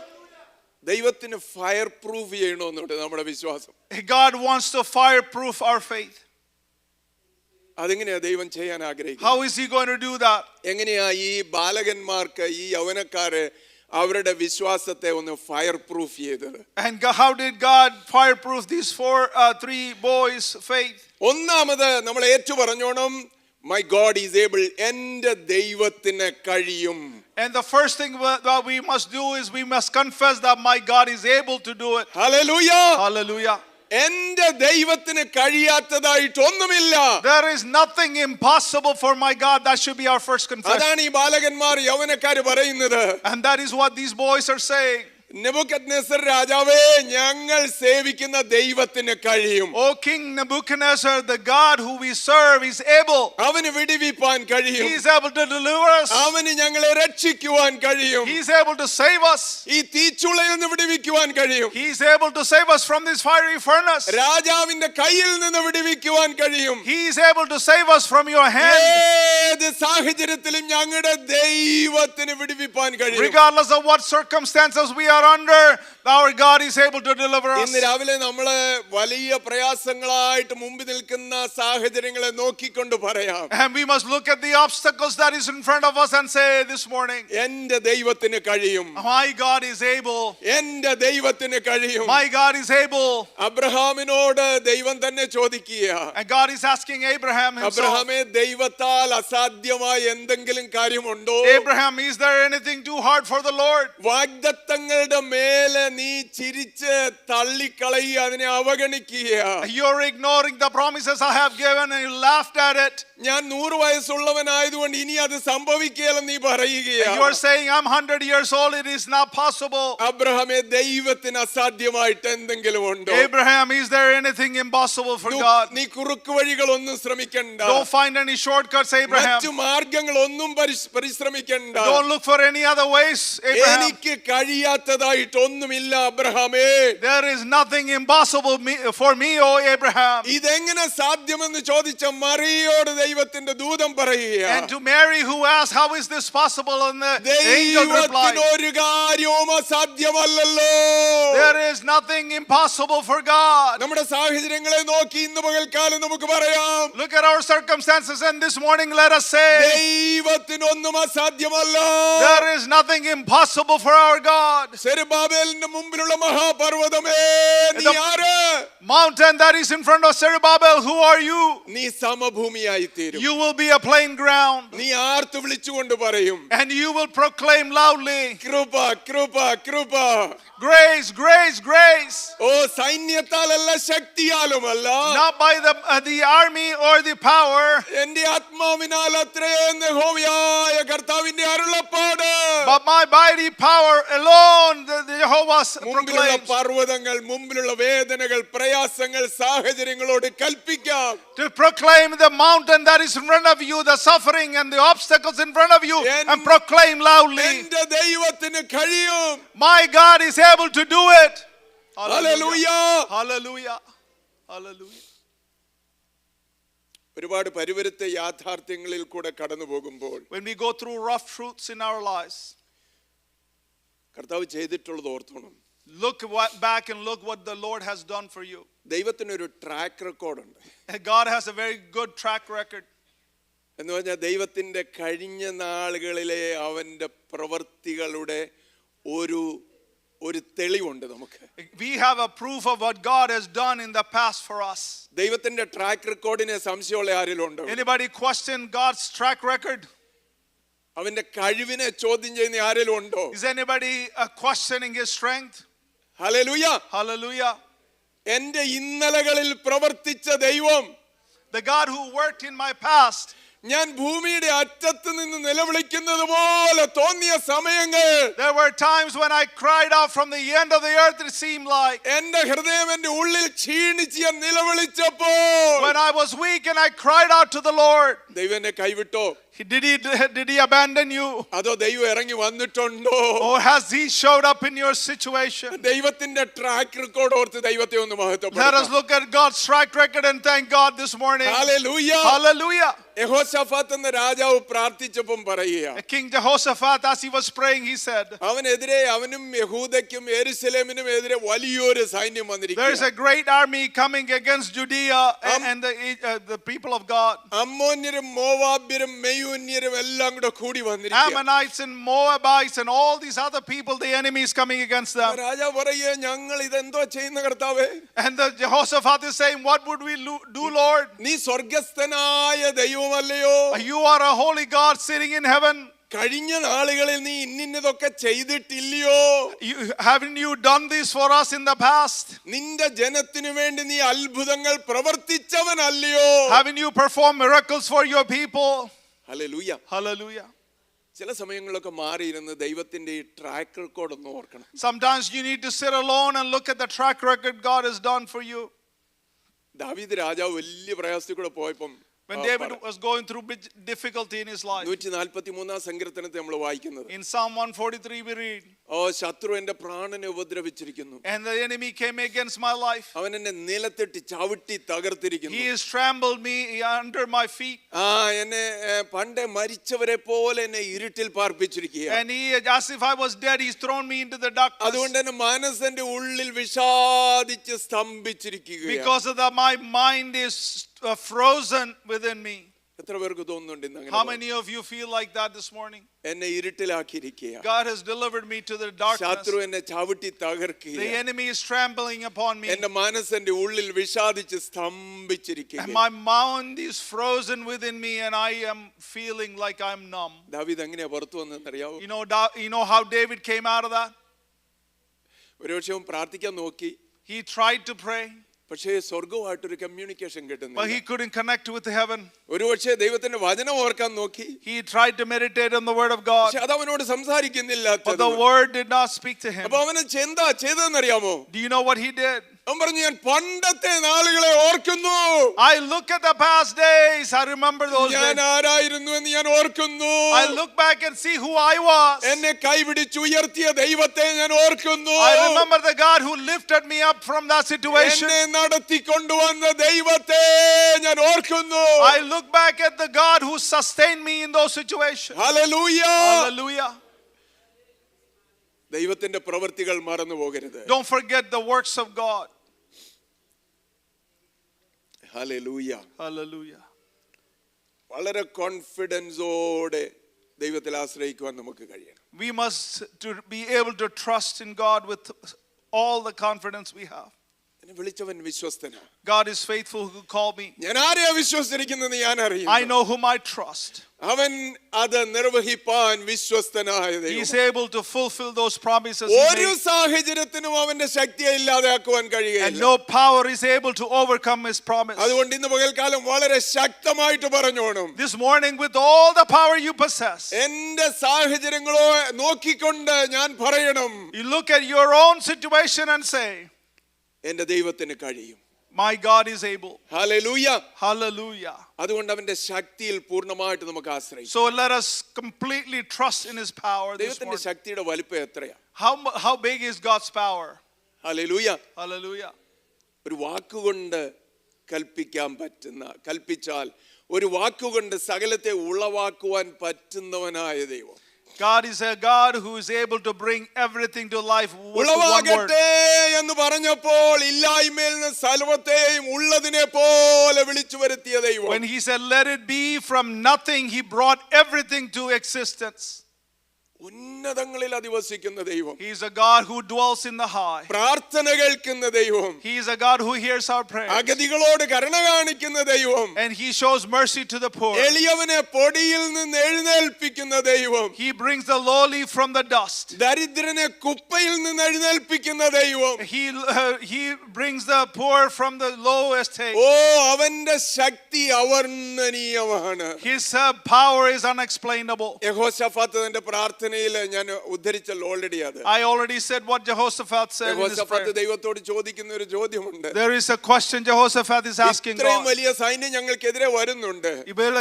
ദൈവത്തിന് ഫയർ പ്രൂഫ് ചെയ്യണമെന്നുണ്ട് നമ്മുടെ വിശ്വാസം. God wants to fireproof our faith. അതെങ്ങനെയാ ദൈവം ചെയ്യാൻ ആഗ്രഹിക്കുന്നത്? How is he going to do that? എങ്ങനെയാ ഈ ബാലകന്മാർക്ക്, ഈ യൗവനക്കാര് അവരുടെ വിശ്വാസത്തെ ഒന്ന് ഫയർ പ്രൂഫ് ചെയ്തത്? And how did God fireproof these three boys' faith? ഒന്നാമത് നമ്മൾ ഏറ്റു പറഞ്ഞോണം, മൈ ഗോഡ് ഈസ് ഏബിൾ, എന്റെ ദൈവത്തിന് കഴിയും. And the first thing that we must do is we must confess that my God is able to do it. Hallelujah. Hallelujah. എന്റെ ദൈവത്തിന് കഴിയാത്തതായിട്ട് ഒന്നുമില്ല. There is nothing impossible for my God. That should be our first confession. അതാണ് ഈ ബാലകന്മാർ യൗവനക്കാര് പറയുന്നത്. And that is what these boys are saying. Nebuchadnezzar രാജാവേ, ഞങ്ങൾ സേവിക്കുന്ന ദൈവത്തിന് കഴിയും. O King Nebuchadnezzar, the God who we serve is able. അവന് വിടുവിപ്പാൻ കഴിയും. He is able to deliver us. അവന് ഞങ്ങളെ രക്ഷിക്കുവാൻ കഴിയും. He is able to save us. ഈ തീച്ചുളയിൽ നിന്ന് വിടുവിക്കുവാൻ കഴിയും. He is able to save us from this fiery furnace. രാജാവിന്റെ കയ്യിൽ നിന്ന് വിടുവിക്കുവാൻ കഴിയും. He is able to save us from your hand. ഏത് സാഹചര്യത്തിലും ഞങ്ങളുടെ ദൈവത്തിന് വിടുവിപ്പാൻ കഴിയും. Regardless of what circumstances we are under, our God is able to deliver us. ഇന്ന് രാവിലെ നമ്മള് വലിയ പ്രയാസങ്ങളായിട്ട് മുമ്പിൽ നിൽക്കുന്ന സാഹചര്യങ്ങളെ നോക്കിക്കൊണ്ട് പറയാം, And we must look at the obstacles that is in front of us and say this morning, എന്റെ ദൈവത്തിന് കഴിയും. my God is able. എന്റെ ദൈവത്തിന് കഴിയും. My God is able. അബ്രഹാമിനോട് ദൈവം തന്നെ ചോദിക്കുക, And God is asking Abraham himself, അബ്രഹാമേ, ദൈവത്താൽ അസാധ്യമായ എന്തെങ്കിലും കാര്യമുണ്ടോ? Abraham, is there anything too hard for the Lord? വാഗ്ദത്തങ്ങളുടെ മേലെ നീ ചിരിച്ച് തള്ളിക്കളയുക, അതിനെ അവഗണിക്കുക. You're ignoring the promises I have given and you laughed at it. ഞാൻ 100 വയസ്സുള്ളവനായതുകൊണ്ട് ഇനി അത് സംഭവിക്കുകയില്ലെന്ന് നീ പറയുകയാണ്. You are saying I'm 100 years old, it is not possible. അബ്രഹാമേ, ദൈവത്തിന് അസാധ്യമായിട്ട് എന്തെങ്കിലും ഉണ്ടോ? Abraham, is there anything impossible for God? നീ കുറുക്ക് വഴികളൊന്നും ശ്രമിക്കണ്ട. Don't find any shortcuts, Abraham. മറ്റു മാർഗങ്ങളൊന്നും പരിശ്രമിക്കണ്ട. Don't look for any other ways, Abraham. എനിക്ക് കഴിയാത്ത കഴിയാത്തതായിട്ടൊന്നുമില്ല അബ്രഹാമേ. There is nothing impossible for me, O Abraham. ഇതെങ്ങനെ സാധ്യമെന്ന് ചോദിച്ച മറിയോട് ദൈവത്തിന്റെ ദൂതൻ പറയുകയാണ്. And to Mary who asked, how is this possible? And the angel replied, ദൈവത്തിന് ഒരു കാര്യവും അസാധ്യമല്ലല്ലോ. there is nothing impossible for God. നമ്മുടെ സാഹചര്യങ്ങളെ നോക്കി ഇന്ന് പകൽക്കാലം നമുക്ക് പറയാം, Look at our circumstances, and this morning let us say, ദൈവത്തിനൊന്നും അസാധ്യമല്ല. there is nothing impossible for our God. സെരുബാബേലിന്റെ മുമ്പിലുള്ള മഹാപർവ്വതമേ, നീ ആര്? Mountain that is in front of Zerubbabel, who are you? നീ സമഭൂമിയായി തീരും. You will be a plain ground, നീ ആർത്തു വിളിച്ചുകൊണ്ട് പറയും, and you will proclaim loudly, കൃപ കൃപ കൃപ. grace, grace, grace. Oh സൈന്യത്താലല്ല ശക്തിയാലുമല്ല, Not by the army or the power, എന്റെ ആത്മാവിനാൽ അത്രേ യഹോവയായ കർത്താവിന്റെ അരുളപ്പാട്. but my mighty power alone, the Jehovah മുമ്പിലുള്ള proclaims. പർവ്വതങ്ങൾ, മുമ്പിലുള്ള വേദനകൾ, പ്രയാസങ്ങൾ, സാഹചര്യങ്ങളോട് കൽപ്പിക്കാം. To proclaim the mountain that is in front of you, the suffering and the obstacles in front of you, and proclaim loudly, എന്റെ ദൈവത്തിന് കഴിയും. my God is able to do it. Hallelujah. Hallelujah. Hallelujah. ഒരുപാട് പരിവരുത്ത യാഥാർത്ഥ്യങ്ങളിൽ കൂടെ കടന്നു പോകുമ്പോൾ When we go through rough truths in our lives, കർത്താവ് ചെയ്തിട്ടുള്ളത് ഓർത്തോണം. look back and look what the Lord has done for you. ദൈവത്തിനൊരു ട്രാക്ക് റെക്കോർഡുണ്ട്. God has a very good track record. എന്ന് പറഞ്ഞാൽ ദൈവത്തിന്റെ കഴിഞ്ഞ നാളുകളിലെ അവന്റെ പ്രവൃത്തികളുടെ ഒരു തെളിവുണ്ട് നമുക്ക്. We have a proof of what God has done in the past for us. ദൈവത്തിന്റെ ട്രാക്ക് റെക്കോർഡിനെ സംശയമുള്ള ആരെങ്കിലും ഉണ്ടോ? Anybody question God's track record? അവന്റെ കഴിവിനെ ചോദ്യം ചെയ്യുന്ന ആരെങ്കിലും ഉണ്ടോ? Is anybody questioning his strength? Hallelujah. Hallelujah. എന്റെ ഇന്നലകളിൽ പ്രവർത്തിച്ച ദൈവം, The God who worked in my past, ഞാൻ ഭൂമിയുടെ അറ്റത്ത് നിന്ന് നിലവിളിക്കുന്നത് പോലെ തോന്നിയ സമയങ്ങൾ, there were times when I cried out from the end of the earth, it seemed like. എന്റെ ഹൃദയം എന്റെ ഉള്ളിൽ ക്ഷീണിച്ച് ഞാൻ നിലവിളിച്ചപ്പോൾ, When I was weak and I cried out to the Lord, ദൈവം എന്നെ കൈവിട്ടോ? did he abandon you? അതോ ദൈവം ഇറങ്ങി വന്നിട്ടുണ്ടോ? Or has he showed up in your situation? ദൈവത്തിന്റെ ട്രാക്ക് റെക്കോർഡ് ഓർത്ത് ദൈവത്തെ ഒന്ന് Let us മഹത്വപ്പെടുത്താം. look at God's track record and thank God this morning. Hallelujah. Hallelujah. Jehoshaphat എന്ന രാജാവ് പ്രാർത്ഥിച്ചപ്പം പറയുക, King Jehoshaphat, as he was praying, he said, അവനെതിരെ, അവനും യഹൂദയ്ക്കും യെരൂശലേമിനും എതിരെ വലിയൊരു സൈന്യം there is വന്നിരിക്കുകയാണ്. a great army coming against Judea and the people of God. അമ്മോന്യരും മോവാബ്യരും മെയൂന്യരും എല്ലാം കൂടെ കൂടി വന്നിരിക്കുകയാണ്. Ammonites and Moabites and all these other people, the enemy is coming against them. രാജാവ് പറയുക, ഞങ്ങൾ ഇതെന്തോ ചെയ്യുന്ന കർത്താവേ? And the Jehoshaphat is saying, what would we do, Lord? നീ സ്വർഗസ്ഥനായ ദൈവമല്ലയോ? You are a holy God sitting in heaven. കഴിഞ്ഞ നാളുകളിൽ നീ ഇന്നിന്നതൊക്കെ ചെയ്തിട്ടില്ലയോ? Haven't you done this for us in the past? നിന്റെ ജനത്തിനു വേണ്ടി നീ അത്ഭുതങ്ങൾ പ്രവർത്തിച്ചവനല്ലയോ? Haven't you performed miracles for your people? Hallelujah. Hallelujah. ചില സമയങ്ങളിലൊക്കെ മാറിയിരുന്ന് ദൈവത്തിന്റെ ഈ ട്രാക്ക് റെക്കോർഡ് ഒന്ന് ഓർക്കണം. Sometimes you need to sit alone and look at the track record God has done for you. ദാവീദ് രാജാവ് വലിയ പ്രയാസത്തിൽ കൂടെ പോയപ്പം, When David was going through big difficulty in his life, 143 സങ്കീർത്തനത്തെ നമ്മൾ വായിക്കുന്നത്, in Psalm 143 we read, ഓ ശത്രു എന്റെ പ്രാണനെ ഉപദ്രവിച്ചിരിക്കുന്നു, and the enemy came against my life. അവൻ എന്നെ നിലത്തിട്ട് ചവിട്ടി തകർത്തിരിക്കുന്നു. He has trampled me under my feet. എന്നെ പണ്ടേ മരിച്ചവരെ പോലെ എന്നെ ഇരുട്ടിൽ പാർപ്പിച്ചിരിക്കുക. And he, as if I was dead, he's thrown me into the darkness. അതുകൊണ്ട് എന്റെ മനസ്സിന്റെ ഉള്ളിൽ വിഷാദിച്ച് സ്തംഭിച്ചിരിക്കുക. Because of that, my mind is frozen within me. എത്ര പേർക്ക് തോന്നുന്നുണ്ട് ഇന്ന് How അങ്ങനെ? many of you feel like that this morning? എന്നെ ഇരുട്ടിലാക്കിയിരിക്കുക. God has delivered me to the darkness. ശത്രു എന്നെ ചവിട്ടി തകർക്കുക. The enemy is trampling upon me. എന്റെ മനസ്സിന്റെ ഉള്ളിൽ വിഷാദിച്ച് സ്തംഭിച്ചിരിക്കുക. And my mind is frozen within me and I am feeling like I'm numb. ദാവീദ് എങ്ങനെയാ പുറത്തു വന്നതെന്നറിയാവോ? You know how David came out of that? ഒരുപക്ഷെ അവൻ പ്രാർത്ഥിക്കാൻ നോക്കി, He tried to pray, പക്ഷേ സ്വർഗവുമായിട്ടൊരു കമ്മ്യൂണിക്കേഷൻ but കിട്ടുന്നില്ല. he couldn't connect with heaven. ഒരുപക്ഷെ ദൈവത്തിന്റെ വചനം ഓർക്കാൻ നോക്കി, He tried to meditate on the word of God, പക്ഷെ അത് അവനോട് സംസാരിക്കുന്നില്ല. but the word did not speak to him. അപ്പൊ അവന് എന്താ ചെയ്തതെന്നറിയാമോ? Do you know what he did? അവൻ പറഞ്ഞു ഞാൻ പണ്ടത്തെ നാളുകളെ ഓർക്കുന്നു. I look at the past days. I remember those ഞാൻ days. ആരായിരുന്നു എന്ന് ഞാൻ ഓർക്കുന്നു. I look back and see who I was. എന്നെ കൈപിടിച്ച് ഉയർത്തിയ ദൈവത്തെ ഞാൻ ഓർക്കുന്നു. I remember the God who lifted me up from that situation. എന്നെ നടത്തിക്കൊണ്ടുവന്ന ദൈവത്തെ ഞാൻ ഓർക്കുന്നു. I look back at the God who sustained me in those situations. Hallelujah. Hallelujah. ദൈവത്തിന്റെ പ്രവൃത്തികൾ മറന്നു പോകരുത്. Don't forget the works of God. Hallelujah. Hallelujah. വളരെ കോൺഫിഡൻസോടെ ദൈവത്തിൽ ആശ്രയിക്കുവാൻ നമുക്ക് കഴിയണം. We must to be able to trust in God with all the confidence we have. എന്നെ വിളിച്ചവൻ വിശ്വസ്തനാണ്. God is faithful who called me. ഞാൻ ആരെയാ വിശ്വസിച്ചിരിക്കുന്നത് ഞാൻ അറിയുന്നു. I know whom I trust. അവൻ അത് നിർവഹിപ്പാൻ വിശ്വസ്തനായ He ദൈവം. is able to fulfill those promises he ഒരു made. സാഹചര്യത്തിനും അവന്റെ ശക്തിയെ ഇല്ലാതാക്കുവാൻ And കഴിയുകയില്ല. no power is able to overcome his promise. അതുകൊണ്ട് ഇന്ന് പകൽക്കാലം വളരെ ശക്തമായിട്ട് പറഞ്ഞോണം. This morning, with all the power you possess, എന്റെ സാഹചര്യങ്ങളോ നോക്കിക്കൊണ്ട് ഞാൻ പറയണം, you look at your own situation and say, എന്റെ ദൈവത്തിന് കഴിയും. my God is able. Hallelujah. Hallelujah. അതുകൊണ്ട് അവന്റെ ശക്തിയിൽ പൂർണ്ണമായിട്ട് നമുക്ക് ആശ്രയിക്കാം. So let us completely trust in his power this ദൈവത്തിന്റെ morning. ശക്തിയുടെ വലിപ്പം എത്രയാ? How big is God's power? Hallelujah. Hallelujah. ഒരു വാക്കുകൊണ്ട് കൽപ്പിച്ചാൽ ഒരു വാക്കുകൊണ്ട് സകലത്തെ ഉളവാക്കുവാൻ പറ്റുന്നവനായ ദൈവം. God is a God who is able to bring everything to life with one word. ഉളവാകട്ടെ എന്ന് പറഞ്ഞപ്പോൾ ഇല്ലായ്മയിൽ നിന്ന് സർവ്വത്തെയും ഉള്ളതിനെ പോലെ വിളിച്ചു വരുത്തിയ ദൈവം. When he said, let it be, from nothing, he brought everything to existence. ഉന്നതങ്ങളിൽ അധിവസിക്കുന്ന ദൈവം. He is a God who dwells in the high. പ്രാർത്ഥന കേൾക്കുന്ന ദൈവം. He is a God who hears our prayers. അഗതികളോട് കരുണ കാണിക്കുന്ന ദൈവം. And he shows mercy to the poor. എളിയവനെ പൊടിയിൽ നിന്ന് എഴുന്നേൽപ്പിക്കുന്ന ദൈവം. He brings the lowly from the dust. ദരിദ്രനെ കുപ്പയിൽ നിന്ന് എഴുന്നേൽപ്പിക്കുന്ന ദൈവം. He brings the poor from the low estate. ഓ അവന്റെ ശക്തി അവർണ്ണനീയമാണ്. His power is unexplainable. Jehoshaphat തന്റെ പ്രാർത്ഥനയിൽ ഞാൻ ഉദ്ധരിച്ചല്ലോ ഓൾറെഡി അത്. I already said what Jehoshaphat said in his Jehoshaphat prayer. ദൈവത്തോട് ചോദിക്കുന്ന ഒരു ചോദ്യമുണ്ട്. There is a question Jehoshaphat is asking ഇത്രയും God. വലിയ സൈന്യം ഞങ്ങൾക്കെതിരെ വരുന്നുണ്ട്.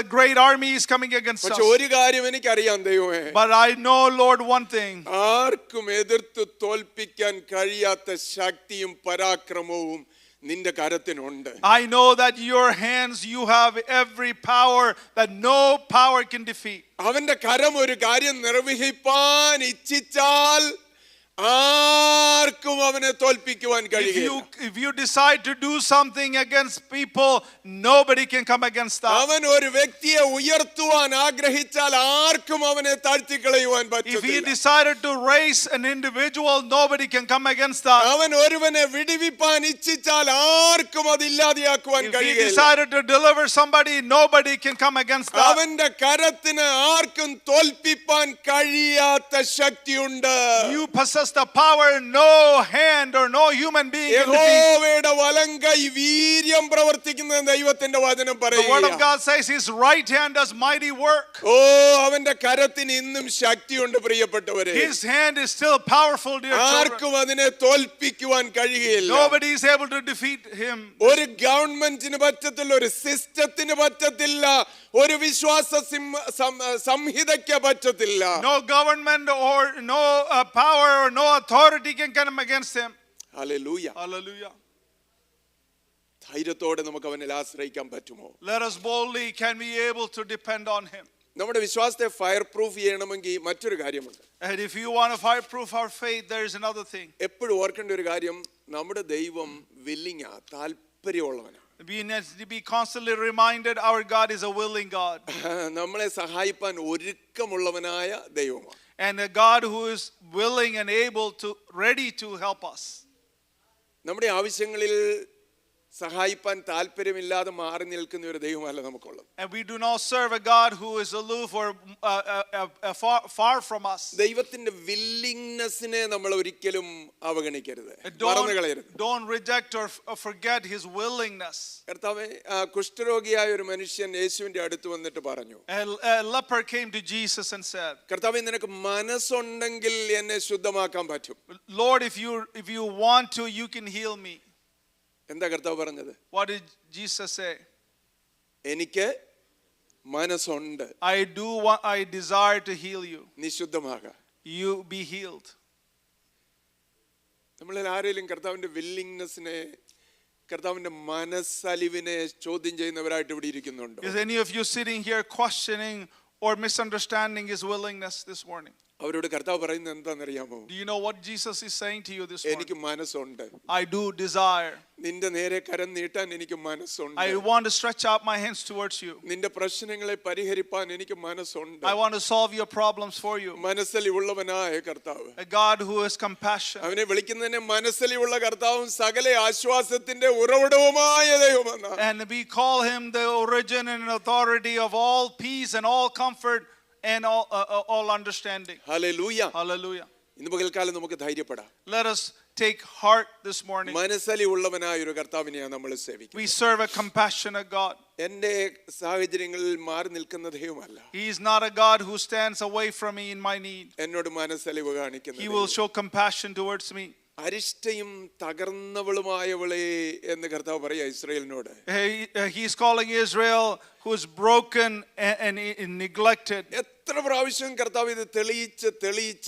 A great army is coming against us. പക്ഷെ ഒരു കാര്യം എനിക്കറിയാം ദൈവമേ. But I know, Lord, one thing. ആർക്കും എതിർത്ത് തോൽപ്പിക്കാൻ കഴിയാത്ത ശക്തിയും പരാക്രമവും നിന്റെ കരത്തിനുണ്ട്. I know that your hands, you have every power that no power can defeat. അവന്റെ കരം ഒരു കാര്യം നിർവഹിപ്പാൻ ഇച്ഛിച്ചാൽ ആർക്കും അവനെ തോൽപ്പിക്കുവാൻ കഴിയില്ല. If you decide to do something against people, nobody can come against that. അവൻ ഒരു വ്യക്തിയെ ഉയർത്തുവാൻ ആഗ്രഹിച്ചാൽ ആർക്കും അവനെ താഴ്ത്തിക്കളയുവാൻ If he പറ്റില്ല. decided to raise an individual, nobody can come against that. അവൻ ഒരുവനെ വിടുവിപ്പാൻ ഇച്ഛിച്ചാൽ ആർക്കും അത് ഇല്ലാതെയാക്കുവാൻ If he കഴിയില്ല. decided to deliver somebody, nobody can come against that. അവന്റെ കരത്തിന് ആർക്കും തോൽപ്പിപ്പാൻ കഴിയാത്ത ശക്തിയുണ്ട്. You possess the power no hand or no human being can defeat. യഹോവയുടെ വലങ്കൈ വീര്യം പ്രവർത്തിക്കുന്ന ദൈവത്തിന്റെ വചനം The word of പറയുക. God says his right hand does mighty work. ഓ അവന്റെ കരത്തിന് ഇന്നും ശക്തിയുണ്ട് പ്രിയപ്പെട്ടവരെ. His hand is still powerful, dear children. ആർക്കും അതിനെ തോൽപ്പിക്കുവാൻ കഴിയുകയില്ല. Nobody is able to defeat him. ഒരു ഗവൺമെന്റിന് പറ്റത്തില്ല, ഒരു സിസ്റ്റത്തിന് പറ്റത്തില്ല, ഒരു വിശ്വാസ സംഹിതയ്ക്ക് പറ്റത്തില്ല. No government or no power or no authority can come against him. Hallelujah. Hallelujah. ധൈര്യത്തോടെ നമുക്ക് അവനിൽ ആശ്രയിക്കാൻ പറ്റുമോ? Let us boldly can be able to depend on him. നമ്മുടെ വിശ്വാസത്തെ ഫയർ പ്രൂഫ് ചെയ്യണമെങ്കിൽ മറ്റൊരു കാര്യമുണ്ട്. And if you want to fireproof our faith, there is another thing. എപ്പോഴും ഓർക്കേണ്ട ഒരു കാര്യം, നമ്മുടെ ദൈവം വില്ലിങ്ങാ, താല്പര്യമുള്ളവനാണ്. We need to be constantly reminded our God is a willing God. നമ്മളെ സഹായിപ്പാൻ ഒരുക്കമുള്ളവനായ ദൈവമാണ്. And a God who is willing and able to, ready to help us. നമ്മുടെ ആവശ്യങ്ങളിൽ സഹായിപ്പാൻ താല്പര്യമില്ലാതെ മാറി നിൽക്കുന്ന ഒരു ദൈവമല്ല നമുക്കുള്ളത്. And we do not serve a God who is aloof or far from us. ദൈവത്തിന്റെ വില്ലിങ്നെസ്സിനെ നമ്മൾ ഒരിക്കലും അവഗണിക്കരുത്, മറന്നു കളയരുത്. Don't reject or forget his willingness. കർത്താവേ, കുഷ്ഠരോഗിയായ ഒരു മനുഷ്യൻ യേശുവിന്റെ അടുത്ത് വന്നിട്ട് പറഞ്ഞു, A leper came to Jesus and said, കർത്താവേ, നിനക്ക് മനസ്സുണ്ടെങ്കിൽ എന്നെ ശുദ്ധമാക്കാൻ പറ്റും. Lord, if you want to, you can heal me. എന്താ കർത്താവ് പറഞ്ഞത്? What did Jesus say? എനിക്ക് മനസ്സുണ്ട്, I desire to heal you. നീ ശുദ്ധമാകാം. You be healed. നമ്മളിൽ ആരെങ്കിലും കർത്താവിന്റെ വില്ലിങ്നെസ്സിനെ, കർത്താവിന്റെ മനസ്സലിവിനെ ചോദ്യം ചെയ്യുന്നവരായിട്ട് ഇവിടെ ഇരിക്കുന്നുണ്ടോ? Is any of you sitting here questioning or misunderstanding his willingness this morning? അവരോട് കർത്താവ് പറയുന്നത് എന്താണെന്നറിയാമോ? Do you know what Jesus is saying to you this morning? എനിക്ക് മനസ്സുണ്ട്, I do desire. നിന്റെ നേരെ കരം നീട്ടാൻ എനിക്ക് മനസ്സുണ്ട്. I want to stretch out my hands towards you. നിന്റെ പ്രശ്നങ്ങളെ പരിഹരിപ്പാൻ എനിക്ക് മനസ്സുണ്ട്. I want to solve your problems for you. മനസ്സലിവുള്ളവനായ കർത്താവ്, A God who is compassionate. അവനെ വിളിക്കുന്നതിനെ മനസ്സലിവുള്ള കർത്താവും സകല ആശ്വാസത്തിന്റെ ഉറവിടവുമായ ദൈവമെന്നാണ്. And we call him the origin and authority of all peace and all comfort and all understanding. Hallelujah. Hallelujah. ഇന്ന് പകൽക്കാലം നമുക്ക് ധൈര്യപ്പെടാം. Let us take heart this morning. മനസ്സലിവുള്ളവനായ ഒരു കർത്താവിനെയാണ് നമ്മൾ സേവിക്കുന്നത്. We serve a compassionate God. എന്റെ സാഹചര്യങ്ങളിൽ മാറി നിൽക്കുന്ന ദൈവമല്ല. He is not a God who stands away from me in my need. എന്നോട് മനസ്സലിവ് കാണിക്കുന്ന He will show compassion towards me. അരിഷ്ടയും തകർന്നവളുമായവളെ എന്ന് കർത്താവ് പറയാ ഇസ്രായേലിനോട്. He is calling Israel who is broken and neglected. എത്ര പ്രാവശ്യം കർത്താവ് ഇത്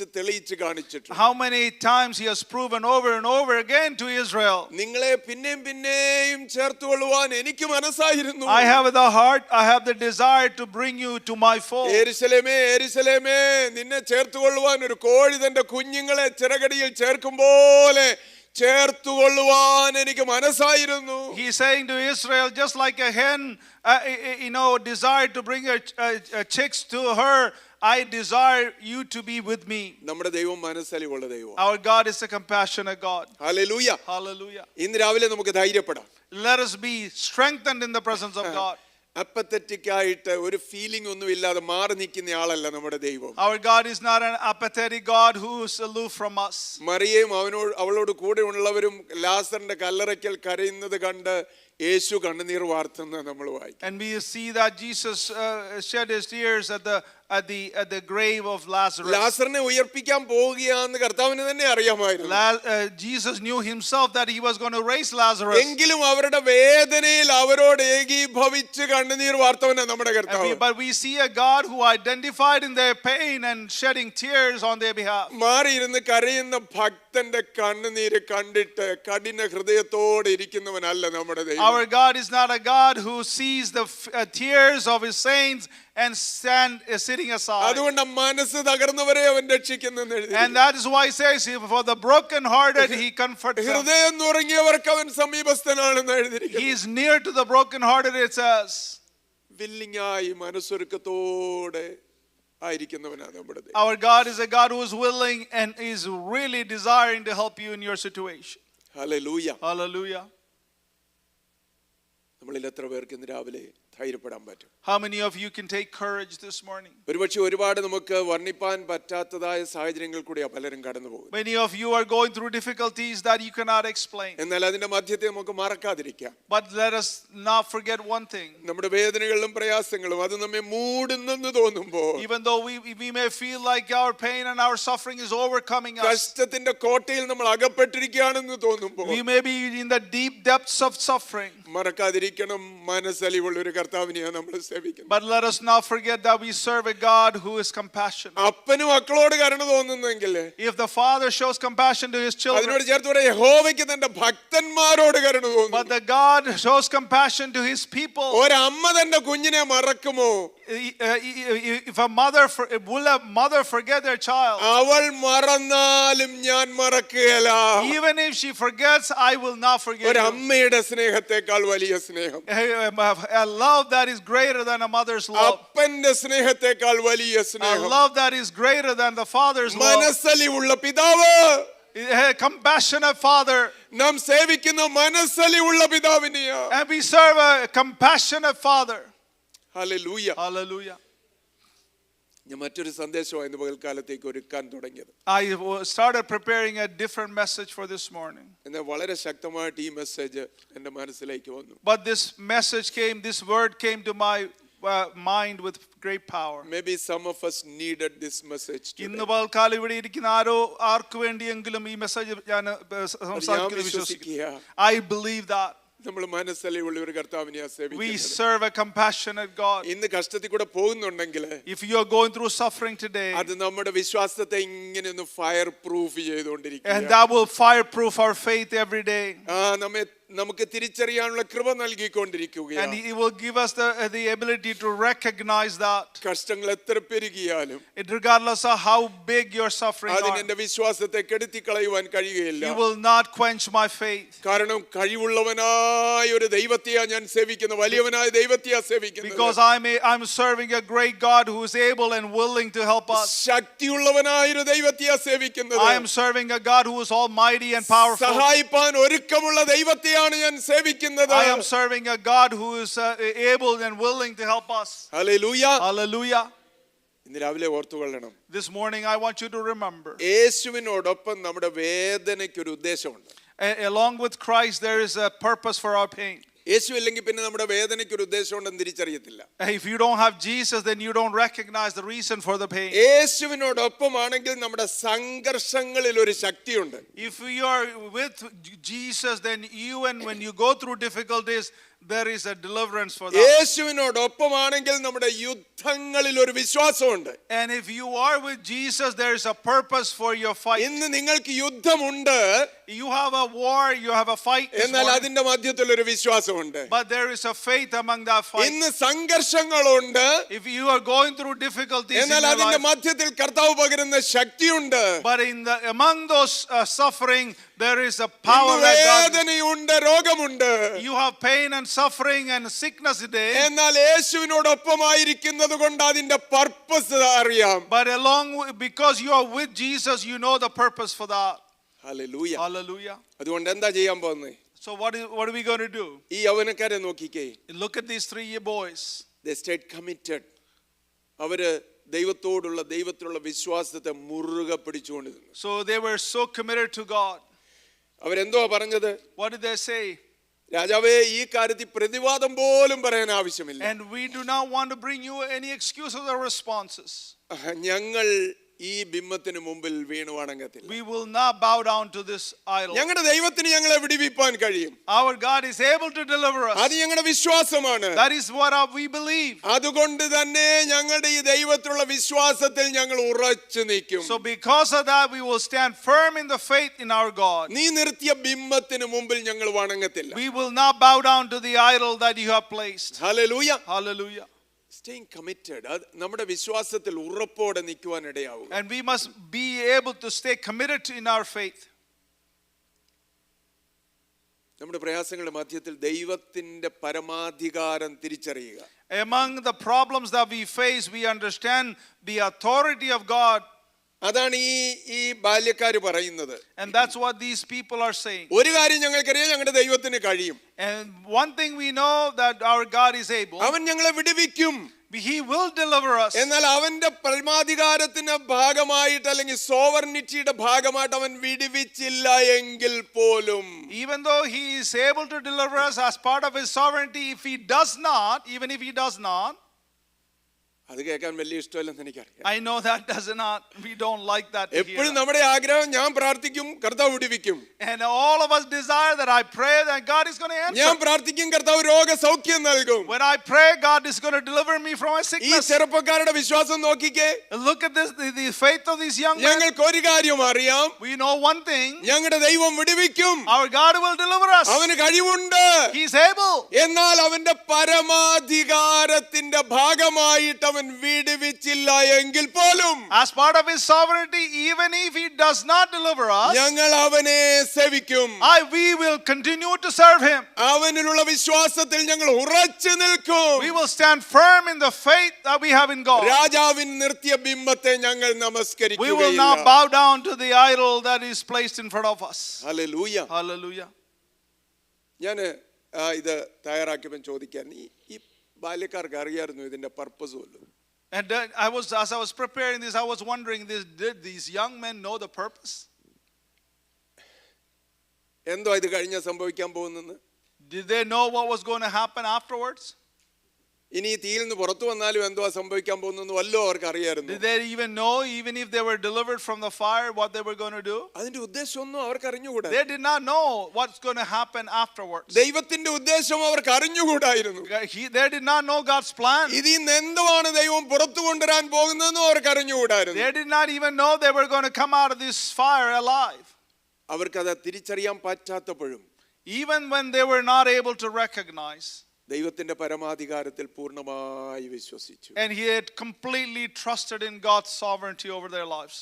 തെളിയിച്ച് കാണിച്ചിട്ടുണ്ട്. How many times he has proven over and over again to Israel. നിങ്ങളെ പിന്നെയും ചേർത്തുകൊള്ളുവാൻ എനിക്ക് മനസ്സായിരുന്നു. I have the heart, I have the desire to bring you to my fold. യെരൂശലേമേ യെരൂശലേമേ, നിന്നെ ചേർത്തുകൊള്ളുവാൻ ഒരു കോഴി തന്റെ കുഞ്ഞുങ്ങളെ ചിറകടിയിൽ ചേർക്കും പോലെ ചേർത്തുകൊള്ളുവാൻ എനിക്ക് മനസ്സായിരുന്നു. He is saying to Israel, just like a hen desired to bring a chicks to her, I desire you to be with me. നമ്മുടെ ദൈവം മനസ്സലിവുള്ള ദൈവം. Our God is a compassionate God. Hallelujah. Hallelujah. ഇന്ന് രാവിലെ നമുക്ക് ധൈര്യപ്പെടാം. Let us be strengthened in the presence of God. അപ്പത്തറ്റിക് ആയിട്ട് ഒരു ഫീലിംഗ് ഒന്നും ഇല്ലാതെ മാറി നിൽക്കുന്ന ആളല്ല നമ്മുടെ ദൈവം. Our God is not an apathetic God who is aloof from us. മറിയയും അവളോട് കൂടെ ഉള്ളവരും ലാസറിന്റെ കല്ലറയ്ക്കൽ കരയുന്നത് കണ്ട് യേശു കണ്ണുനീർ വാർത്തുന്ന നമ്മൾ വായിക്കും. And we see that Jesus shed his tears at the grave of Lazarus. ലാസറിനെ ഉയർപ്പിക്കാൻ പോവുകയാണെന്ന് കർത്താവിന് തന്നെ അറിയാമായിരുന്നു. Jesus knew himself that he was going to raise Lazarus. എങ്കിലും അവരുടെ വേദനയിൽ അവരോട് ഏകീഭവിച്ച് കണ്ണുനീർ വാർത്തവനാണ് നമ്മുടെ കർത്താവ്. But we see a God who identified in their pain and shedding tears on their behalf. മാറിയിരുന്ന് കരയുന്ന ഭക്തന്റെ കണ്ണുനീര് കണ്ടിട്ട് കഠിന ഹൃദയത്തോടെ ഇരിക്കുന്നവനല്ല നമ്മുടെ ദൈവം. Our God is not a God who sees the tears of his saints and sitting aside. അതുകൊണ്ട് മനസ്സ് തകർന്നവരെ അവൻ രക്ഷിക്കുന്നെന്ന് എഴുതി. And that is why he says, for the broken hearted he comforts them. ഹൃദയം നുറുങ്ങിയവർക്ക് അവൻ സമീപസ്ഥനാണെന്ന് എഴുതിയിരിക്കുന്നു. He is near to the broken hearted, it says. വില്ലിങ്ങായി മനസ്സൊരുക്കത്തോടെ ആയിരിക്കുന്നവനാണ് നമ്മുടെ ദൈവം. Our God is a God who is willing and is really desiring to help you in your situation. Hallelujah. Hallelujah. നമ്മളിൽ എത്ര പേർക്ക് ഇന്ന് രാവിലെ ധൈര്യപ്പെടാൻ പറ്റും? How many of you can take courage this morning? ഒരുപക്ഷെ ഒരുപാട് നമുക്ക് വർണ്ണിപ്പാൻ പറ്റാത്തതായ സാഹചര്യങ്ങൾ കൂടിയാ പലരും കടന്നു പോകുന്നത്. Many of you are going through difficulties that you cannot explain. എന്നാൽ അതിന്റെ മധ്യത്തെ നമുക്ക് മറക്കാതിരിക്കാം. But let us not forget one thing. നമ്മുടെ വേദനകളും പ്രയാസങ്ങളും അത് നമ്മെ മൂടുന്നെന്ന് തോന്നുമ്പോൾ, Even though we may feel like our pain and our suffering is overcoming us, കഷ്ടത്തിന്റെ കോട്ടയിൽ നമ്മൾ അകപ്പെട്ടിരിക്കുകയാണെന്ന് തോന്നുമ്പോൾ, we may be in the deep depths of suffering. മറക്കാതിരിക്കണം, മനസ്സലിവുള്ള ഒരു കർത്താവിനെയാണ് നമ്മൾ സേവിക്കുന്നത്. But let us not forget that we serve a God who is compassionate. അപ്പന് മക്കളോട് കരുണ തോന്നുന്നെങ്കിൽ, If the father shows compassion to his children, അതിനോട് ചേർത്ത് പറയാം, യഹോവയ്ക്ക് തന്റെ ഭക്തന്മാരോട് കരുണ തോന്നുന്നു. but the God shows compassion to his people. ഒരമ്മ തന്റെ കുഞ്ഞിനെ മറക്കുമോ? If will a mother forget their child? അവൾ മറന്നാലും ഞാൻ മറക്കുകയില്ല. Even if she forgets, I will not forget. ഒരു അമ്മയുടെ സ്നേഹത്തെക്കാൾ വലിയ സ്നേഹം, A love that is greater than a mother's love. അപ്പന്റെ സ്നേഹത്തെക്കാൾ വലിയ A സ്നേഹം, love that is greater than the father's love. മനസ്സലിവുള്ള പിതാവ്, A compassionate father. നാം സേവിക്കുന്ന മനസ്സലിവുള്ള പിതാവിനെയാ. And we serve a compassionate father. Hallelujah. Hallelujah. ഞാൻ മറ്റൊരു സന്ദേശമായി ഇന്ന് പകൽക്കാലത്തേക്ക് ഒരുക്കാൻ തുടങ്ങിയത്. I started preparing a different message for this morning. എന്നാൽ വളരെ ശക്തമായിട്ട് ഈ മെസ്സേജ് എൻ്റെ മനസ്സിലേക്ക് വന്നു. But this message came, this word came to my mind with great power. Maybe some of us needed this message today. ഇന്ന് പകൽക്കാലം ഇവിടെ ഇരിക്കുന്ന ആർക്ക് വേണ്ടിയെങ്കിലും ഈ മെസ്സേജ് ഞാൻ സംസാരിക്കുന്നത് വിശ്വസിക്കുന്നു. I believe that. നമ്മൾ മനസ്സലിയുള്ള ഒരു കർത്താവിനെ സേവിക്കുന്നു. We serve a compassionate God. ഇന്ന് കഷ്ടത്തിൽ കൂടെ പോകുന്നുണ്ടെങ്കിൽ, if you are going through suffering today, അത് നമ്മുടെ വിശ്വാസത്തെ ഇങ്ങനെ ഒന്ന് ഫയർ പ്രൂഫ് ചെയ്തുകൊണ്ടിരിക്കുക. and that will fireproof our faith every day. നമുക്ക് തിരിച്ചറിയാനുള്ള കൃപ നൽകിക്കൊണ്ടിരിക്കുകയാണ്. And he will give us the ability to recognize that. കഷ്ടങ്ങൾ എത്ര പെരുകിയാലും, regardless of how big your suffering അതിന് are, എന്റെ വിശ്വാസത്തെ കെടുത്തി കളയുവാൻ കഴിയുകയില്ല. you will not quench my faith. കാരണം കഴിവുള്ളവനായ ഒരു ദൈവത്തെയാണ് ഞാൻ സേവിക്കുന്നത്, വലിയവനായ ദൈവത്തെയാണ് സേവിക്കുന്നത്. Because I'm serving a great God who is able and willing to help us. ശക്തിയുള്ളവനായ ഒരു ദൈവത്തെയാണ് സേവിക്കുന്നത്. I am serving a God who is almighty and powerful. സഹായിപ്പാൻ ഒരുക്കമുള്ള ദൈവത്തെയാണ് ഞാൻ സേവിക്കുന്നത്. I am serving a God who is able and willing to help us. Hallelujah. Hallelujah. ഇന്ന് രാവിലെ ഓർത്തുകൊള്ളണം, This morning I want you to remember, യേശുവിനോടൊപ്പം നമ്മുടെ വേദനയ്ക്ക് ഒരു ഉദ്ദേശമുണ്ട്. along with Christ there is a purpose for our pain. യേശു ഇല്ലെങ്കിൽ പിന്നെ നമ്മുടെ വേദനയ്ക്ക് ഒരു ഉദ്ദേശമുണ്ടെന്ന് തിരിച്ചറിയത്തില്ല. If you don't have Jesus, then you don't recognize the reason for the pain. യേശുവിനോടൊപ്പമാണെങ്കിൽ നമ്മുടെ സംഘർഷങ്ങളിൽ ഒരു ശക്തിയുണ്ട്. If you are with Jesus, then when you go through difficulties, there is a deliverance for that. യേശുവിനോടൊപ്പമാണെങ്കിൽ നമ്മുടെ യുദ്ധങ്ങളിൽ ഒരു വിശ്വാസമുണ്ട്. And if you are with Jesus, there is a purpose for your fight. ഇന്ന് നിങ്ങൾക്ക് യുദ്ധമുണ്ട്, You have a war, you have a fight, എന്നാൽ അതിന്റെ മധ്യത്തിൽ ഒരു വിശ്വാസമുണ്ട്. but there is a faith among that fight. ഇന്ന് സംഘർഷങ്ങളുണ്ട്, If you are going through difficulties in എന്നാൽ your അതിന്റെ life, മധ്യത്തിൽ കർത്താവ് പകരുന്ന ശക്തിയുണ്ട്. but among those suffering, there is a power that God. വേദനയുണ്ട്, രോഗമുണ്ട്. You have pain and suffering and sickness today, എന്നാൽ യേശുവിനോടൊപ്പമായിരിക്കുന്നത് കൊണ്ട് അതിന്റെ പർപ്പസ് അറിയാം. but because you are with Jesus, you know the purpose for that. Hallelujah. Hallelujah. അതുകൊണ്ട് എന്താ ചെയ്യാൻ പോകുന്നത്? So what are we going to do? ഈ യൗവനക്കാരെ നോക്കിക്കേ. Look at these 3 boys. They stayed committed. അവര് ദൈവത്തിലുള്ള വിശ്വാസത്തെ മുറുകെ പിടിച്ചുകൊണ്ടിരുന്നു. So they were so committed to God. അവരെന്തോ പറഞ്ഞത്? What did they say? രാജാവേ, ഈ കാര്യത്തിൽ പ്രതിവാദം പോലും പറയാൻ ആവശ്യമില്ല. And we do not want to bring you any excuses or responses. ഞങ്ങൾ ഈ ബിംബത്തിന് മുമ്പിൽ വീണു വണങ്ങത്തില്ല. We will not bow down to this idol. ഞങ്ങളുടെ ദൈവത്തിന് ഞങ്ങളെ വിടുവിപ്പാൻ കഴിയും. Our God is able to deliver us. അത് ഞങ്ങളുടെ വിശ്വാസമാണ്. That is what we believe. അതുകൊണ്ട് തന്നെ ഞങ്ങളുടെ ഈ ദൈവത്തിലുള്ള വിശ്വാസത്തിൽ ഞങ്ങൾ ഉറച്ചു നിൽക്കും. So because of that, we will stand firm in the faith in our God. നീ നിർത്തിയ ബിംബത്തിന് മുമ്പിൽ ഞങ്ങൾ വണങ്ങത്തില്ല. We will not bow down to the idol that you have placed. Hallelujah. Hallelujah. Staying committed. നമ്മുടെ വിശ്വാസത്തിൽ ഉറപ്പോടെ നിൽക്കുവാൻ ഇടയാവും. And we must be able to stay committed in our faith. നമ്മുടെ പ്രയാസങ്ങളുടെ മധ്യത്തിൽ ദൈവത്തിന്റെ പരമാധികാരം തിരിച്ചറിയുക. Among the problems that we face, we understand the authority of God. അതാണ് ഈ ബാല്യക്കാര് പറയുന്നത്. And that's what these people are saying. ഒരു കാര്യം ഞങ്ങൾക്കറിയാം, ഞങ്ങളുടെ ദൈവത്തിന് കഴിയും. And one thing we know, that our God is able. അവൻ ഞങ്ങളെ വിടുവിക്കും. He will deliver us. എന്നാൽ അവന്റെ പരമാധികാരത്തിന്റെ ഭാഗമായിട്ട് അല്ലെങ്കിൽ സോവർണിറ്റിയുടെ ഭാഗമായിട്ട് അവൻ വിടുവിച്ചില്ല എങ്കിൽ പോലും, even though he is able to deliver us as part of his sovereignty, even if he does not, അത് കേൾക്കാൻ വലിയ ഇഷ്ടമല്ലെന്ന് എനിക്കറിയാം. I know that we don't like that to hear. എപ്പോഴും നമ്മുടെ ആഗ്രഹം, ഞാൻ പ്രാർത്ഥിക്കും കർത്താവ് വിടുവിക്കും. And all of us desire that I pray that God is going to answer. ഞാൻ പ്രാർത്ഥിക്കും കർത്താവ് രോഗസൗഖ്യം നൽകും. When I pray, God is going to deliver me from my ഈ sickness. ചെറുപ്പക്കാരുടെ വിശ്വാസം നോക്കിക്കേ. Look at this, the faith of these young men. ഞങ്ങൾക്ക് ഒരു കാര്യം അറിയാം, We know one thing. ഞങ്ങളുടെ ദൈവം വിടുവിക്കും. Our God will deliver us. അവന് കഴിവുണ്ട്. He is able. എന്നാൽ അവന്റെ പരമാധികാരത്തിന്റെ ഭാഗമായിട്ട് അവൻ വിടുവിച്ചില്ല എങ്കിൽ പോലും, As part of his sovereignty, even if he does not deliver us, ഞങ്ങൾ അവനെ സേവിക്കും. we will continue to serve him. അവനിലുള്ള വിശ്വാസത്തിൽ ഞങ്ങൾ ഉറച്ചു നിൽക്കും. We will stand firm in the faith that we have in God. രാജാവിൻ നിർത്തിയ ബിംബത്തെ ഞങ്ങൾ We will നമസ്കരിക്കുകയില്ല. not bow down to the idol that is placed in front of us. Hallelujah. Hallelujah. ഞാൻ ഇത് തയ്യാറാക്കിയപ്പോൾ ചോദിക്കാൻ, ഈ ബാല്യക്കാർക്ക് അറിയായിരുന്നു ഇതിന്റെ പർപ്പസ് പോലും. And as I was preparing this, I was wondering, did these young men know the purpose? എന്തോ ഇത് കഴിഞ്ഞ സംഭവിക്കാൻ പോകുന്നെന്ന്? Did they know what was going to happen afterwards? ഇനി ഈ തീയിൽ നിന്ന് പുറത്തു വന്നാലും എന്തുവാ സംഭവിക്കാൻ പോകുന്നു വല്ലോ അവർക്ക് അറിയായിരുന്നു. Did they even know, even if they were delivered from the fire, what they were going to do? അതിന്റെ ഉദ്ദേശമൊന്നും അവർക്ക് അറിഞ്ഞുകൂടാ. They did not know what's going to happen afterwards. ദൈവത്തിന്റെ ഉദ്ദേശം അവർക്ക് അറിഞ്ഞുകൂടായിരുന്നു. They did not know God's plan. ഇതിൽ നിന്ന് എന്തുവാണ് ദൈവം പുറത്തു കൊണ്ടുവരാൻ പോകുന്നതെന്നും അവർക്ക് അറിഞ്ഞുകൂടായിരുന്നു. They did not even know they were going to come out of this fire alive. അവർക്കത് തിരിച്ചറിയാൻ പറ്റാത്തപ്പോഴും, Even when they were not able to recognize, ദൈവത്തിന്റെ പരമാധികാരത്തിൽ പൂർണ്ണമായി വിശ്വസിച്ചു. and he had completely trusted in God's sovereignty over their lives.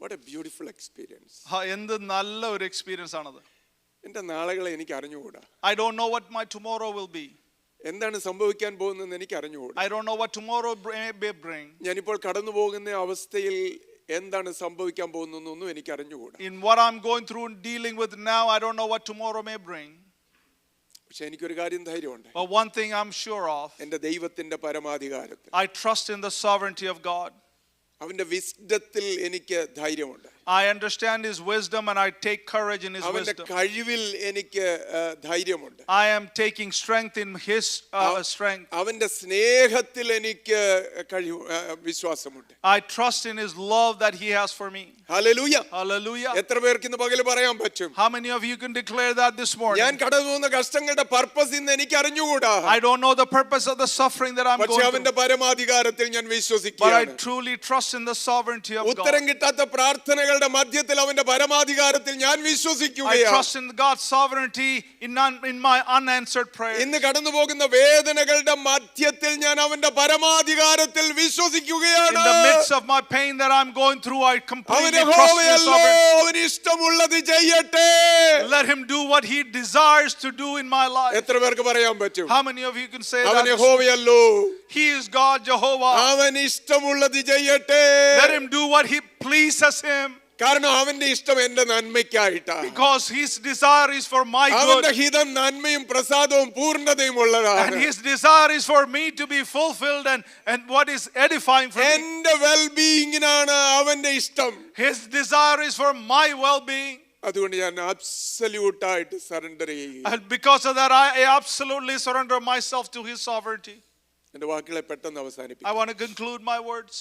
What a beautiful experience. എന്ത് നല്ല ഒരു എക്സ്പീരിയൻസ് ആണത്. എന്റെ നാളുകളെ എനിക്ക് അറിഞ്ഞുകൂടാ. I don't know what my tomorrow will be. എന്താണ് സംഭവിക്കാൻ പോകുന്നതെന്ന് എനിക്ക് അറിഞ്ഞുകൂടാ. I don't know what tomorrow may bring. ഞാനിപ്പോൾ കടന്നു പോകുന്ന അവസ്ഥയിൽ എന്താണ് സംഭവിക്കാൻ പോകുന്നതെന്നൊന്നും എനിക്ക് അറിഞ്ഞുകൂടാ. In what I'm going through and dealing with now, I don't know what tomorrow may bring. പക്ഷെ എനിക്കൊരു കാര്യം ധൈര്യമുണ്ട്. But one thing I'm sure of, എന്റെ ദൈവത്തിന്റെ പരമാധികാരത്തിൽ, I trust in the sovereignty of God. അവന്റെ വിസ്ഡത്തിൽ എനിക്ക് ധൈര്യമുണ്ട്. I understand his wisdom and I take courage in his അവന്റെ wisdom. കഴിവിൽ എനിക്ക് ധൈര്യമുണ്ട്. I am taking strength in his strength. അവന്റെ സ്നേഹത്തിൽ എനിക്ക് വിശ്വാസമുണ്ട്. I trust in his love that he has for me. Hallelujah. Hallelujah. എത്ര പേർക്ക് ഇന്ന് പകൽ പറയാൻ പറ്റും? How many of you can declare that this morning? ഞാൻ കടന്നു പോകുന്ന കഷ്ടങ്ങളുടെ പർപ്പസ് ഇന്ന് എനിക്ക് അറിഞ്ഞുകൂടാ. I don't know the purpose of the suffering that I'm പക്ഷെ going അവന്റെ through, പരമാധികാരത്തിൽ ഞാൻ but I വിശ്വസിക്കുകയാണ്. truly trust in the sovereignty of God. ഉത്തരം കിട്ടാത്ത പ്രാർത്ഥനകളുടെ മധ്യത്തിൽ അവന്റെ പരമാധികാരത്തിൽ ഞാൻ I വിശ്വസിക്കുകയാണ്. trust in God's sovereignty in my unanswered prayers. ഇന്ന് കടന്നു പോകുന്ന വേദനകളുടെ മധ്യത്തിൽ ഞാൻ അവന്റെ പരമാധികാരത്തിൽ In വിശ്വസിക്കുകയാണ്. the midst of my pain that I'm going through, I completely അവന്റെ trust in His യഹോവയല്ലോ, sovereignty. അവന് ഇഷ്ടമുള്ളത് ചെയ്യട്ടെ. Let him do what he desires to do in my life. എത്ര പേർക്ക് പറയാൻ പറ്റും? How many of you can say അവൻ that? യഹോവയല്ലോ, He is God, Jehovah. അവൻ ഇഷ്ടമുള്ളത് ചെയ്യട്ടെ. Let him do what he pleases him, കാരണം അവന്റെ ഇഷ്ടം എന്റെ നന്മയ്ക്കായിട്ടാ. because his desire is for my അവന്റെ good, ഹിതം നന്മയും പ്രസാദവും പൂർണ്ണതയും and ഉള്ളതാണ്. his desire is for me to be fulfilled and what is edifying for me. എന്റെ വെൽബീയിങ്ങിനാണ് അവന്റെ ഇഷ്ടം. His desire is for my well-being, അതുകൊണ്ട് ഞാൻ അബ്സല്യൂട്ടായിട്ട് സറണ്ടർ ചെയ്യും. and because of that I absolutely surrender myself to his sovereignty. എന്റെ വാക്കുകളെ പെട്ടെന്ന് I അവസാനിപ്പിക്കും. want to conclude my words.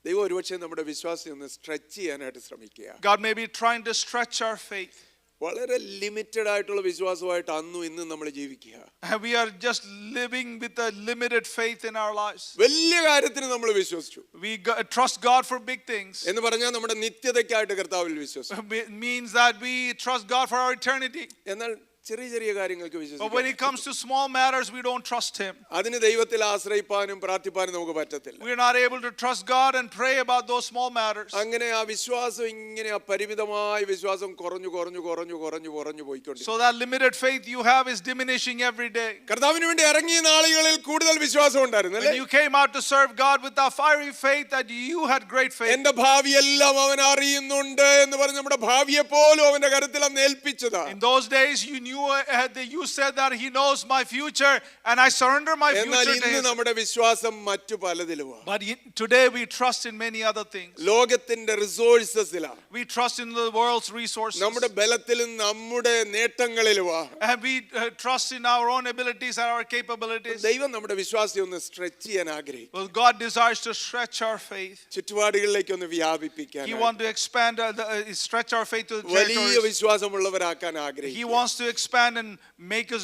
ദൈവം ഒരുപക്ഷെ നമ്മുടെ വിശ്വാസം ഒന്ന് സ്ട്രെച്ച് ചെയ്യാനായിട്ട് ശ്രമിക്കുക. God may be trying to stretch our faith. വളരെ ലിമിറ്റഡ് ആയിട്ടുള്ള വിശ്വാസമായിട്ട് അന്നും ഇന്നും നമ്മൾ ജീവിക്കുക. And we are just living with a limited faith in our lives. വലിയ കാര്യത്തിന് നമ്മൾ വിശ്വസിച്ചു We trust God for big things. എന്ന് പറഞ്ഞാൽ നമ്മുടെ നിത്യതയ്ക്കായിട്ട് കർത്താവിൽ വിശ്വസിച്ചു. It means that we trust God for our eternity. എന്നാൽ ചെറിയ ചെറിയ കാര്യങ്ങൾക്ക് But when it വിശ്വസിക്കും. comes to small matters, we don't trust Him. അതിന് ദൈവത്തിൽ ആശ്രയിപ്പാനും പ്രാർത്ഥിപ്പാനും നമുക്ക് പറ്റത്തില്ല. We're not able to trust God and pray about those small matters. അങ്ങനെ ആ വിശ്വാസം ഇങ്ങനെ ആ പരിമിതമായ വിശ്വാസം കുറഞ്ഞു കുറഞ്ഞു കുറഞ്ഞു കുറഞ്ഞു കുറഞ്ഞു പോയിക്കൊണ്ടിരിക്കും. So that limited faith you have is diminishing every day. കർത്താവിന് വേണ്ടി ഇറങ്ങിയ നാളുകളിൽ കൂടുതൽ വിശ്വാസം ഉണ്ടായിരുന്നു When അല്ലേ? you came out to serve God with a fiery faith, that you had great faith. എന്റെ ഭാവിയെല്ലാം അവൻ അറിയുന്നുണ്ട് എന്ന് പറഞ്ഞ് നമ്മുടെ ഭാവിയെ പോലും അവന്റെ കരുത്തിൽ അന്ന് ഏൽപ്പിച്ചതാ. In those days, you knew you said that He knows my future, and I surrender my എന്നാൽ future to ഇന്ന് Him. നമ്മുടെ വിശ്വാസം മറ്റു പലതിലുമാണ്. But today we trust in many other things. ലോകത്തിന്റെ റിസോഴ്സസിലാണ്. We trust in the world's resources, നമ്മുടെ ബലത്തിലും നമ്മുടെ നേട്ടങ്ങളിലുമാണ്. and we trust in our own abilities and our capabilities. ദൈവം നമ്മുടെ വിശ്വാസം ഒന്ന് സ്ട്രെച്ച് ചെയ്യാൻ ആഗ്രഹിക്കും. Well, God desires to stretch our faith. ചുറ്റുപാടുകളിലേക്ക് ഒന്ന് വ്യാപിപ്പിക്കാൻ, He wants to expand, stretch our faith to the വലിയ territories. വിശ്വാസമുള്ളവരാക്കാൻ He ആഗ്രഹിക്കും. wants to expand and make us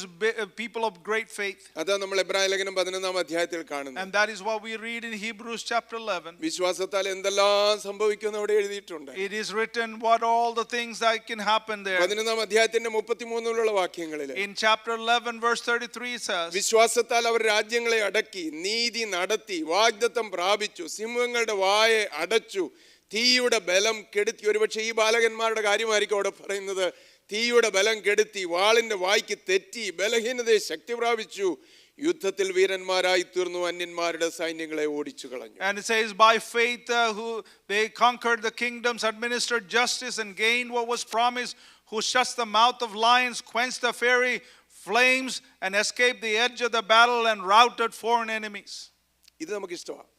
people of great faith. അതാ നമ്മൾ എബ്രായ ലേഖനം 11-ാം അധ്യായത്തിൽ കാണുന്നത്. And that is what we read in Hebrews chapter 11. വിശ്വാസത്താൽ എന്തെല്ലാം സംഭവിക്കുമെന്ന് അവിടെ എഴുതിയിട്ടുണ്ട്. It is written what all the things that can happen there. 11-ാം അധ്യായത്തിന്റെ 33-ലുള്ള വാക്യങ്ങളിൽ In chapter 11 verse 33 it says, വിശ്വാസത്താൽ അവർ രാജ്യങ്ങളെ അടക്കി, നീതി നടത്തി, വാഗ്ദത്തം പ്രാപിച്ചു, സിംഹങ്ങളുടെ വായെ അടച്ചു, തീയുടെ ബലം കെടുത്തി. ഒരുപക്ഷെ ഈ ബാലകന്മാരുടെ കാര്യമായിരിക്കും അവിടെ പറയുന്നത്. തീയുടെ ബലം കെടുത്തി, വാളിന്റെ വായ്ക്ക് തെറ്റി, ബലഹീനതയെ ശക്തി പ്രാപിച്ചു, യുദ്ധത്തിൽ വീരന്മാരായി തീർന്നു, അന്യന്മാരുടെ സൈന്യങ്ങളെ ഓടിച്ചു കളഞ്ഞു. and it says by faith who they conquered the kingdoms, administered justice, and gained what was promised, who shuts the mouth of lions, quenched the fiery flames, and escaped the edge of the battle, and routed foreign enemies. ഇത് നമുക്ക് ഇഷ്ടമാണ്.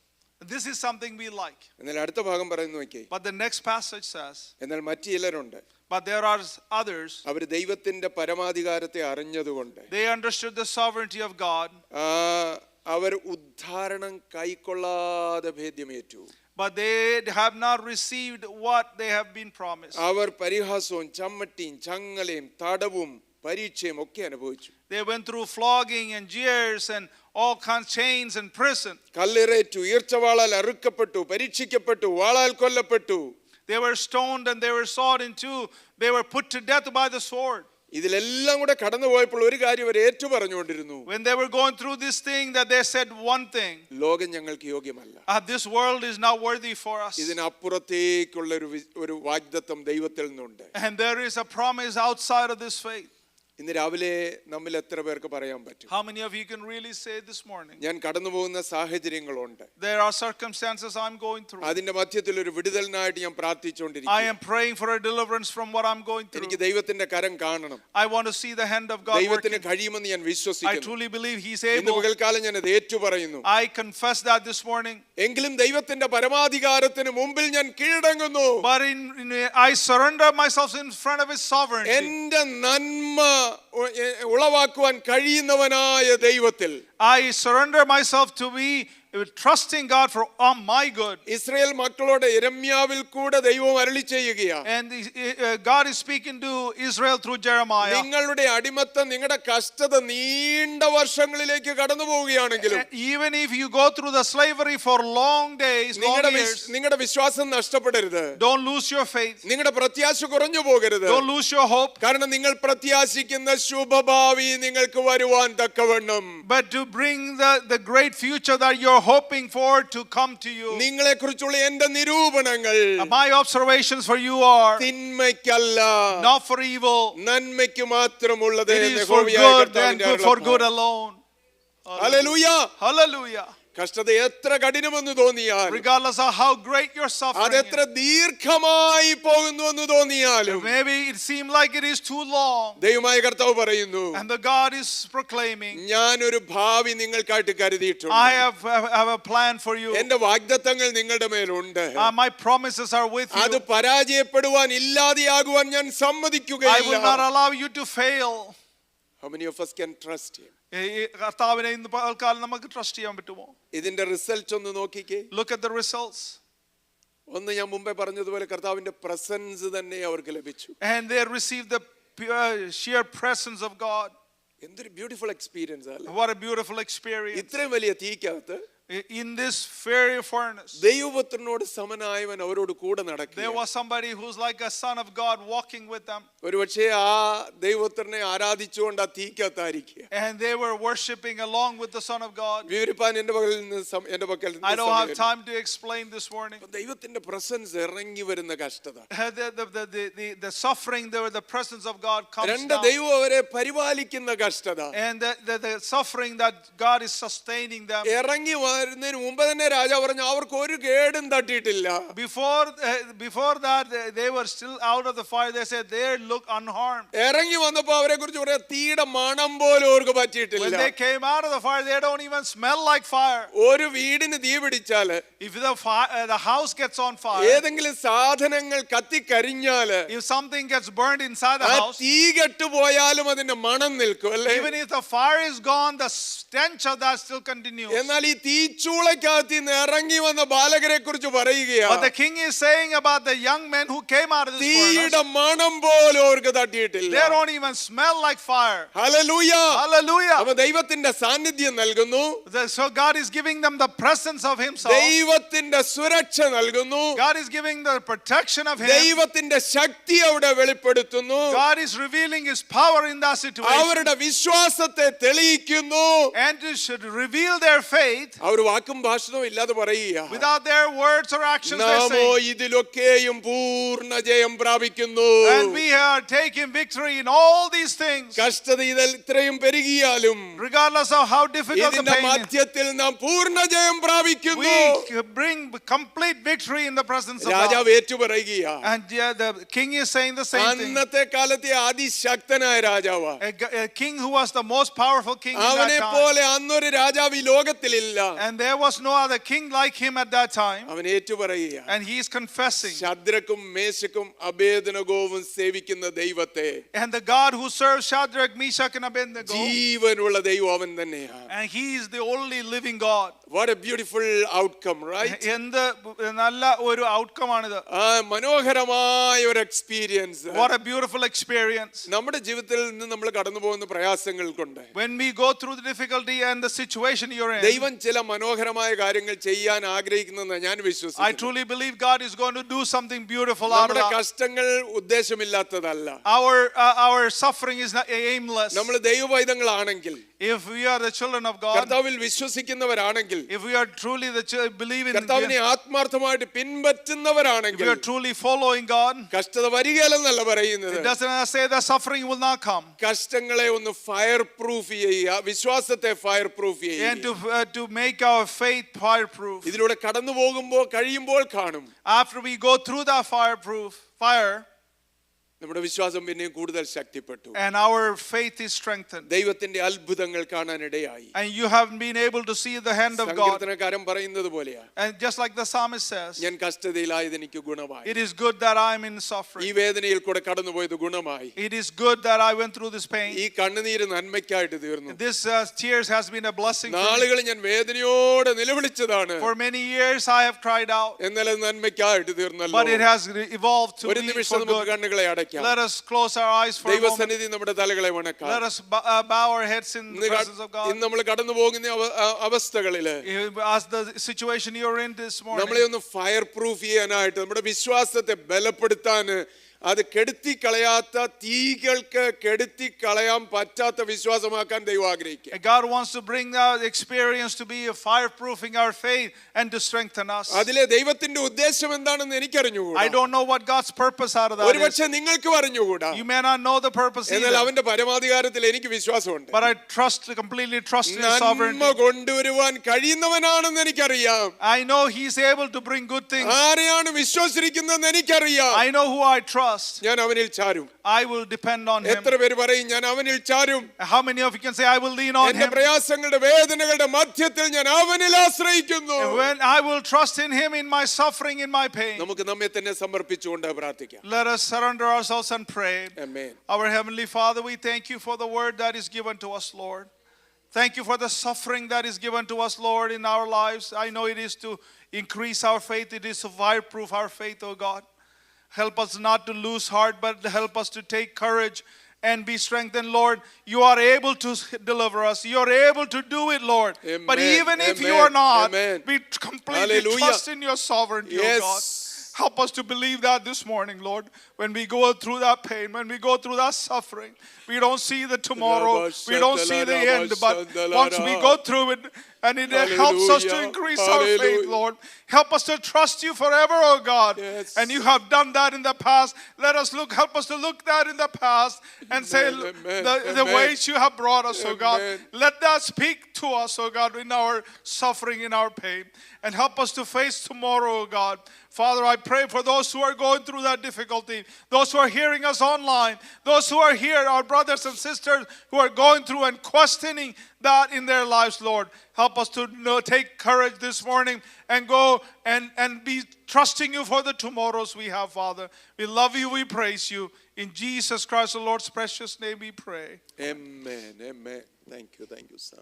This is something we like. എന്നാൽ അടുത്ത ഭാഗം പറയുന്നു നോക്കി. But the next passage says, എന്നാൽ മറ്റു ചിലരുണ്ട്, But there are others. അവർ ദൈവത്തിന്റെ പരമാധികാരത്തെ അറിഞ്ഞതുകൊണ്ട് They understood the sovereignty of God, our ഉദ്ധാരണം കൈക്കൊള്ളാതെ ഭേദ്യമേറ്റു. but they have not received what they have been promised. അവർ പരിഹാസവും ചമ്മട്ടിയും ചങ്ങലയും തടവും പരീക്ഷയും ഒക്കെ അനുഭവിച്ചു. They went through flogging and jeers and all kinds of chains and prison. കല്ലേറേറ്റു, ഈർച്ചവാളാൽ അറുക്കപ്പെട്ടു, പരീക്ഷിക്കപ്പെട്ടു, വാളാൽ കൊല്ലപ്പെട്ടു. They were stoned and they were sawed in two. They were put to death by the sword. ഇതിലെല്ലാം കൂടെ കടന്നു പോയപ്പോൾ ഒരു കാര്യം അവർ ഏറ്റു പറഞ്ഞുകൊണ്ടിരുന്നു. When they were going through this thing, that they said one thing: ലോകം ഞങ്ങൾക്ക് യോഗ്യമല്ല. this world is not worthy for us. ഇതിനപ്പുറത്തേക്കുള്ള ഒരു വാഗ്ദത്തം ദൈവത്തിൽ നിന്നുണ്ട്. And there is a promise outside of this faith. ഇന്ന് രാവിലെ നമ്മിൽ എത്ര പേർക്ക് പറയാൻ പറ്റും? How many of you can really say this morning? ഞാൻ കടന്നു പോകുന്ന സാഹചര്യങ്ങളുണ്ട്. There are circumstances I'm going through. അതിന്റെ മധ്യത്തിൽ ഒരു വിടുതലിനായിട്ട് ഞാൻ I പ്രാർത്ഥിച്ചുകൊണ്ടിരിക്കുന്നു. am praying for a deliverance from what I'm going through. എനിക്ക് ദൈവത്തിന്റെ കരം കാണണം. I want to see the hand of God ദൈവത്തിന് working. കഴിയുമെന്ന് ഞാൻ I വിശ്വസിക്കുന്നു. truly believe He's ഇന്ന് able. പകൽക്കാലം ഞാൻ അത് ഏറ്റു പറയുന്നു. I confess that this morning. എങ്കിലും ദൈവത്തിന്റെ പരമാധികാരത്തിന് മുമ്പിൽ ഞാൻ കീഴടങ്ങുന്നു. But I surrender myself in front of His sovereignty. എന്റെ നന്മ ഉളവാക്കുവാൻ കഴിയുന്നവനായ ദൈവത്തിൽ I surrender myself to be trusting God for my good. Israel മക്കളോട് യിരെമ്യാവിൽ കൂടെ ദൈവം അരുളി ചെയ്യുകയാ. And God is speaking to Israel through Jeremiah. നിങ്ങളുടെ അടിമത്തം, നിങ്ങളുടെ കഷ്ടത നീണ്ട വർഷങ്ങളിലേക്ക് കടന്നു പോവുകയാണെങ്കിലും Even if you go through the slavery for long days, long years, നിങ്ങളുടെ വിശ്വാസം നഷ്ടപ്പെടരുത്. don't lose your faith. നിങ്ങളുടെ പ്രത്യാശ കുറഞ്ഞു പോകരുത്. Don't lose your hope. കാരണം നിങ്ങൾ പ്രത്യാശിക്കുന്ന ശുഭഭാവി നിങ്ങൾക്ക് വരുവാൻ തക്കവണ്ണം, But to bring the great future that you're hoping for to come to you. നിങ്ങളെ കുറിച്ചുള്ള എന്റെ നിരൂപണങ്ങൾ My observations for you are തിന്മയ്ക്കല്ല, not for evil. നന്മയ്ക്ക് മാത്രമുള്ളത്. It is for good and for good alone. Hallelujah. Hallelujah. കഷ്ടത എത്ര കഠിനമെന്ന് തോന്നിയാൽ, Regardless of how great your suffering അതെത്ര is, ദീർഘമായി പോകുന്നുവെന്ന് തോന്നിയാലും, maybe it seems like it is too long, ദൈവമായ കർത്താവ് പറയുന്നു, and the God is proclaiming, ഞാനൊരു ഭാവി നിങ്ങൾക്കായിട്ട് I കരുതിയിട്ടുണ്ട്. have a plan for you. എന്റെ വാഗ്ദത്തങ്ങൾ നിങ്ങളുടെ മേലുണ്ട്. My promises are with അത് you. പരാജയപ്പെടുവാൻ, ഇല്ലാതെയാകുവാൻ ഞാൻ I will not സമ്മതിക്കുകയില്ല. allow you to fail. How many of us can trust him? കർത്താവിനെ ഇന്ന് പകൽക്കാലം നമുക്ക് ട്രസ്റ്റ് ചെയ്യാൻ പറ്റുമോ? ഇതിന്റെ റിസൾട്ട് ഒന്ന് നോക്കിക്കേ. Look at the results. ഒന്ന് ഞാൻ മുമ്പേ പറഞ്ഞതുപോലെ കർത്താവിന്റെ പ്രസൻസ് തന്നെ അവർക്ക് ലഭിച്ചു. And they received the sheer presence of God. എന്തൊരു ബ്യൂട്ടിഫുൾ എക്സ്പീരിയൻസ് അല്ലേ? What a beautiful experience. ഇത്രയും വലിയ തീക്കകത്ത് In this fiery furnace, ദൈവപുത്രനോട് സമനായവൻ അവരോട് കൂടെ there നടക്കുക. was somebody who's like a son of God walking with them. ഒരുപക്ഷെ ആ ദൈവപുത്രനെ ആരാധിച്ചുകൊണ്ട് ആ തീക്കകത്തായിരിക്കുക. And they were worshiping along with the Son of God. വിവരിപ്പാൻ എന്റെ പക്കൽ I don't have time to explain this morning. ദൈവത്തിന്റെ പ്രസൻസ് ഇറങ്ങി വരുന്ന കഷ്ടത, The suffering, the presence of God comes രണ്ട് down. ദൈവം അവരെ പരിപാലിക്കുന്ന കഷ്ടത, And the suffering that God is sustaining them. ഇറങ്ങി വരുന്നതിന് മുമ്പ് തന്നെ രാജാവ് പറഞ്ഞു അവർക്ക് ഒരു കേടും തട്ടിയിട്ടില്ല. Before that, they were still out of the fire. They said they look unharmed. ഇറങ്ങി വന്നപ്പോ അവരെ കുറിച്ച് പറയാ തീയുടെ മണം പോലും അവർക്ക് When പറ്റിയിട്ടില്ല. they came out of the fire, they don't even smell like fire. ഒരു വീടിന് തീ പിടിച്ചാല്, If the house gets on fire, ഏതെങ്കിലും സാധനങ്ങൾ കത്തിക്കരിഞ്ഞാല്, if something gets burned inside the ആ house, തീ കെട്ടുപോയാലും അതിന്റെ മണം നിൽക്കും അല്ലേ? even if the fire is gone, the stench of that still continues. എന്നാൽ ഈ തീച്ചൂളക്കകത്ത് നിന്ന് ഇറങ്ങി വന്ന ബാലകരെ കുറിച്ച് പറയുകയാ, But the king is saying about the young men who came out of this തീയുടെ furnace, മണം പോലും അവർക്ക് തട്ടിയിട്ടില്ല. they don't even smell like fire. Hallelujah. Hallelujah. അപ്പൊ ദൈവത്തിന്റെ സാന്നിധ്യം നൽകുന്നു, So God is giving them the presence of Himself. ദൈവത്തിന്റെ സുരക്ഷ നൽകുന്നു, God is giving the protection of Him. ദൈവത്തിന്റെ ശക്തി അവിടെ വെളിപ്പെടുത്തുന്നു, God is revealing His power in that situation. അവരുടെ വിശ്വാസത്തെ തെളിയിക്കുന്നു. And to should reveal their faith. അവർ വാക്കും ഭാഷണവും ഇല്ലാതെ പറയുക, Without their words or actions, they നാമോ say, ഇതിലൊക്കെയും പൂർണ്ണ ജയം പ്രാപിക്കുന്നു. and we are taking victory in all these things. കഷ്ടത ഇതിൽ ഇത്രയും പെരുകിയാലും Regardless of how difficult the ഇതിന്റെ pain is, മധ്യത്തിൽ നാം പൂർണ്ണ ജയം പ്രാപിക്കുന്നു. we bring complete victory in the presence of God. രാജാവ് ഏറ്റുപറയുകയാ. And the king is saying the same thing. അന്നത്തെ കാലത്തെ അതിശക്തനായ രാജാവാ. A king who was the most powerful king in അവനെ that time. പോലെ അന്നൊരു രാജാവ് ഈ ലോകത്തിലില്ല. And there was no other king like him at that time. അവൻ ഏറ്റുപറയുകയാണ്. And he is confessing. ശദ്രക്കും മേശക്കും അബേദ്നെഗോവും സേവിക്കുന്ന ദൈവത്തെ, And the God who serves Shadrach, Meshach, and Abednego. ജീവനുള്ള ദൈവം അവൻ തന്നെയാണ്. And he is the only living God. What a beautiful outcome, right? എന്ത് നല്ല ഒരു outcome ആണിത്. മനോഹരമായ ഒരു experience. What a beautiful experience. നമ്മുടെ ജീവിതത്തിൽ നിന്ന് നമ്മൾ കടന്നു പോകുന്ന പ്രയാസങ്ങൾ കൊണ്ട്, When we go through the difficulty and the situation you're in, ദൈവം ചില മനോഹരമായ കാര്യങ്ങൾ ചെയ്യാൻ ആഗ്രഹിക്കുന്നെന്ന് ഞാൻ I വിശ്വസിക്കുന്നു. truly believe God is going to do something beautiful out of നമ്മുടെ that. കഷ്ടങ്ങൾ ഉദ്ദേശമില്ലാത്തതല്ല. Our suffering is not aimless. നമ്മൾ ദൈവവൈതങ്ങളാണെങ്കിൽ, If we are the children of God, കർത്താവിൽ വിശ്വസിക്കുന്നവരാണെങ്കിൽ, if we are truly believe in കർത്താവിനെ ആത്മാർത്ഥമായിട്ട് if we പിൻപറ്റുന്നവരാണെങ്കിൽ, are truly following God, കഷ്ടത വരികയില്ലെന്നല്ല പറയുന്നത്. it doesn't say that suffering will not come. കഷ്ടങ്ങളെ ഒന്ന് ഫയർ പ്രൂഫ് ചെയ്യുക, വിശ്വാസത്തെ ഫയർ പ്രൂഫ് And ചെയ്യുക. to make our faith fireproof. ഇതിലൂടെ കടന്നു പോകുമ്പോൾ കഴിയുമ്പോൾ കാണും After we go through that fire, നമ്മുടെ വിശ്വാസം പിന്നെ കൂടുതൽ ശക്തിപ്പെട്ടു. and our faith is strengthened. ദൈവത്തിന്റെ അത്ഭുതങ്ങൾ കാണാനിടയായി. And you have been able to see the hand of God. സങ്കീർത്തനക്കാരൻ പറയുന്നത് പോലെയാ, And just like the psalmist says, ഞാൻ കഷ്ടതയിലായത് എനിക്ക് ഗുണമായി. it is good that I am in ഈ suffering. വേദനയിൽ കൂടെ കടന്നുപോയത് ഗുണമായി. It is good that I went through this pain. ഈ കണ്ണുനീര് നന്മയ്ക്കായിട്ട് തീർന്നു. This tears has been a blessing for me. നാളുകൾ ഞാൻ വേദനയോടെ നിലവിളിച്ചതാണ്, For many years I have cried out, എന്നാൽ അത് നന്മയ്ക്കായിട്ട് തീർന്നല്ലോ. but it has evolved to ഒരു be നിമിഷം for നമുക്ക് good. കണ്ണുകളെ അടയ്ക്കാം. Let us close our eyes for a moment. ദൈവസന്നിധി നമ്മുടെ തലകളെ വണക്കാം. Let us bow our heads in the presence of God. ഇന്ന് നമ്മൾ കടന്നു പോകുന്ന അവസ്ഥകളില് As the situation you're in this morning, നമ്മളെ ഒന്ന് ഫയർ പ്രൂഫ് ചെയ്യാനായിട്ട്, നമ്മുടെ വിശ്വാസത്തെ ബലപ്പെടുത്താൻ, അത് കെടുത്തി കളയാത്ത, തീകൾക്ക് കെടുത്തി കളയാൻ പറ്റാത്ത വിശ്വാസമാക്കാൻ ദൈവം ആഗ്രഹിക്കുക. God wants to bring that experience to be a fireproofing our faith and to strengthen us. അതിലെ ദൈവത്തിന്റെ ഉദ്ദേശം എന്താണെന്ന് എനിക്കറിഞ്ഞുകൂടാ. I don't know what God's purpose out of that is. ഒരുപക്ഷെ നിങ്ങൾക്ക് അറിഞ്ഞുകൂടാ. You may not know the purpose എന്നാൽ either, അവന്റെ പരമാധികാരത്തിൽ എനിക്ക് വിശ്വാസമുണ്ട്. but I completely trust in His നന്മ sovereignty. കൊണ്ടുവരുവാൻ കഴിയുന്നവനാണെന്ന് എനിക്കറിയാം. I know He's able to bring good things. ആരെയാണ് വിശ്വസിച്ചിരിക്കുന്നതെന്ന് എനിക്കറിയാം. I know who I trust. ഞാൻ അവനിൽ ചാരും. I will depend on Him. എത്ര പേര് പറയും ഞാൻ അവനിൽ ചാരും? How many of you can say I will lean on എന്റെ Him? പ്രയാസങ്ങളുടെ വേദനകളുടെ മധ്യത്തിൽ ഞാൻ അവനിൽ ആശ്രയിക്കുന്നു. And when I will trust in Him in my suffering, in my pain. നമുക്ക് നമ്മെ തന്നെ സമർപ്പിച്ചുകൊണ്ട് പ്രാർത്ഥിക്കാം. Let us surrender ourselves and pray. Amen. Our Heavenly Father, we thank You for the word that is given to us, Lord. Thank You for the suffering that is given to us, Lord, in our lives. I know it is to increase our faith. It is to fireproof our faith, oh God. Help us not to lose heart, but help us to take courage and be strengthened, Lord. You are able to deliver us. You are able to do it, Lord. Amen. But even if You Amen. are not, Amen. we completely Hallelujah. trust in Your sovereignty, oh God. Yes. Help us to believe that this morning, Lord. When we go through that pain, when we go through that suffering, we don't see the tomorrow, we don't see the end, but once we go through it, and it helps us to increase our faith, Hallelujah. Lord. Help us to trust You forever, oh God. Yes. And You have done that in the past. Help us to look that in the past and say, Amen. the Amen. ways You have brought us, oh God. Amen. Let that speak to us, oh God, in our suffering, in our pain. And help us to face tomorrow, oh God. Father, I pray for those who are going through that difficulty, those who are hearing us online, those who are here, our brothers and sisters who are going through and questioning that in their lives, Lord. Help us to take courage this morning and go and be trusting You for the tomorrows we have, Father. We love You, we praise You. In Jesus Christ, the Lord's precious name we pray. Amen. Amen. Thank you, Sam.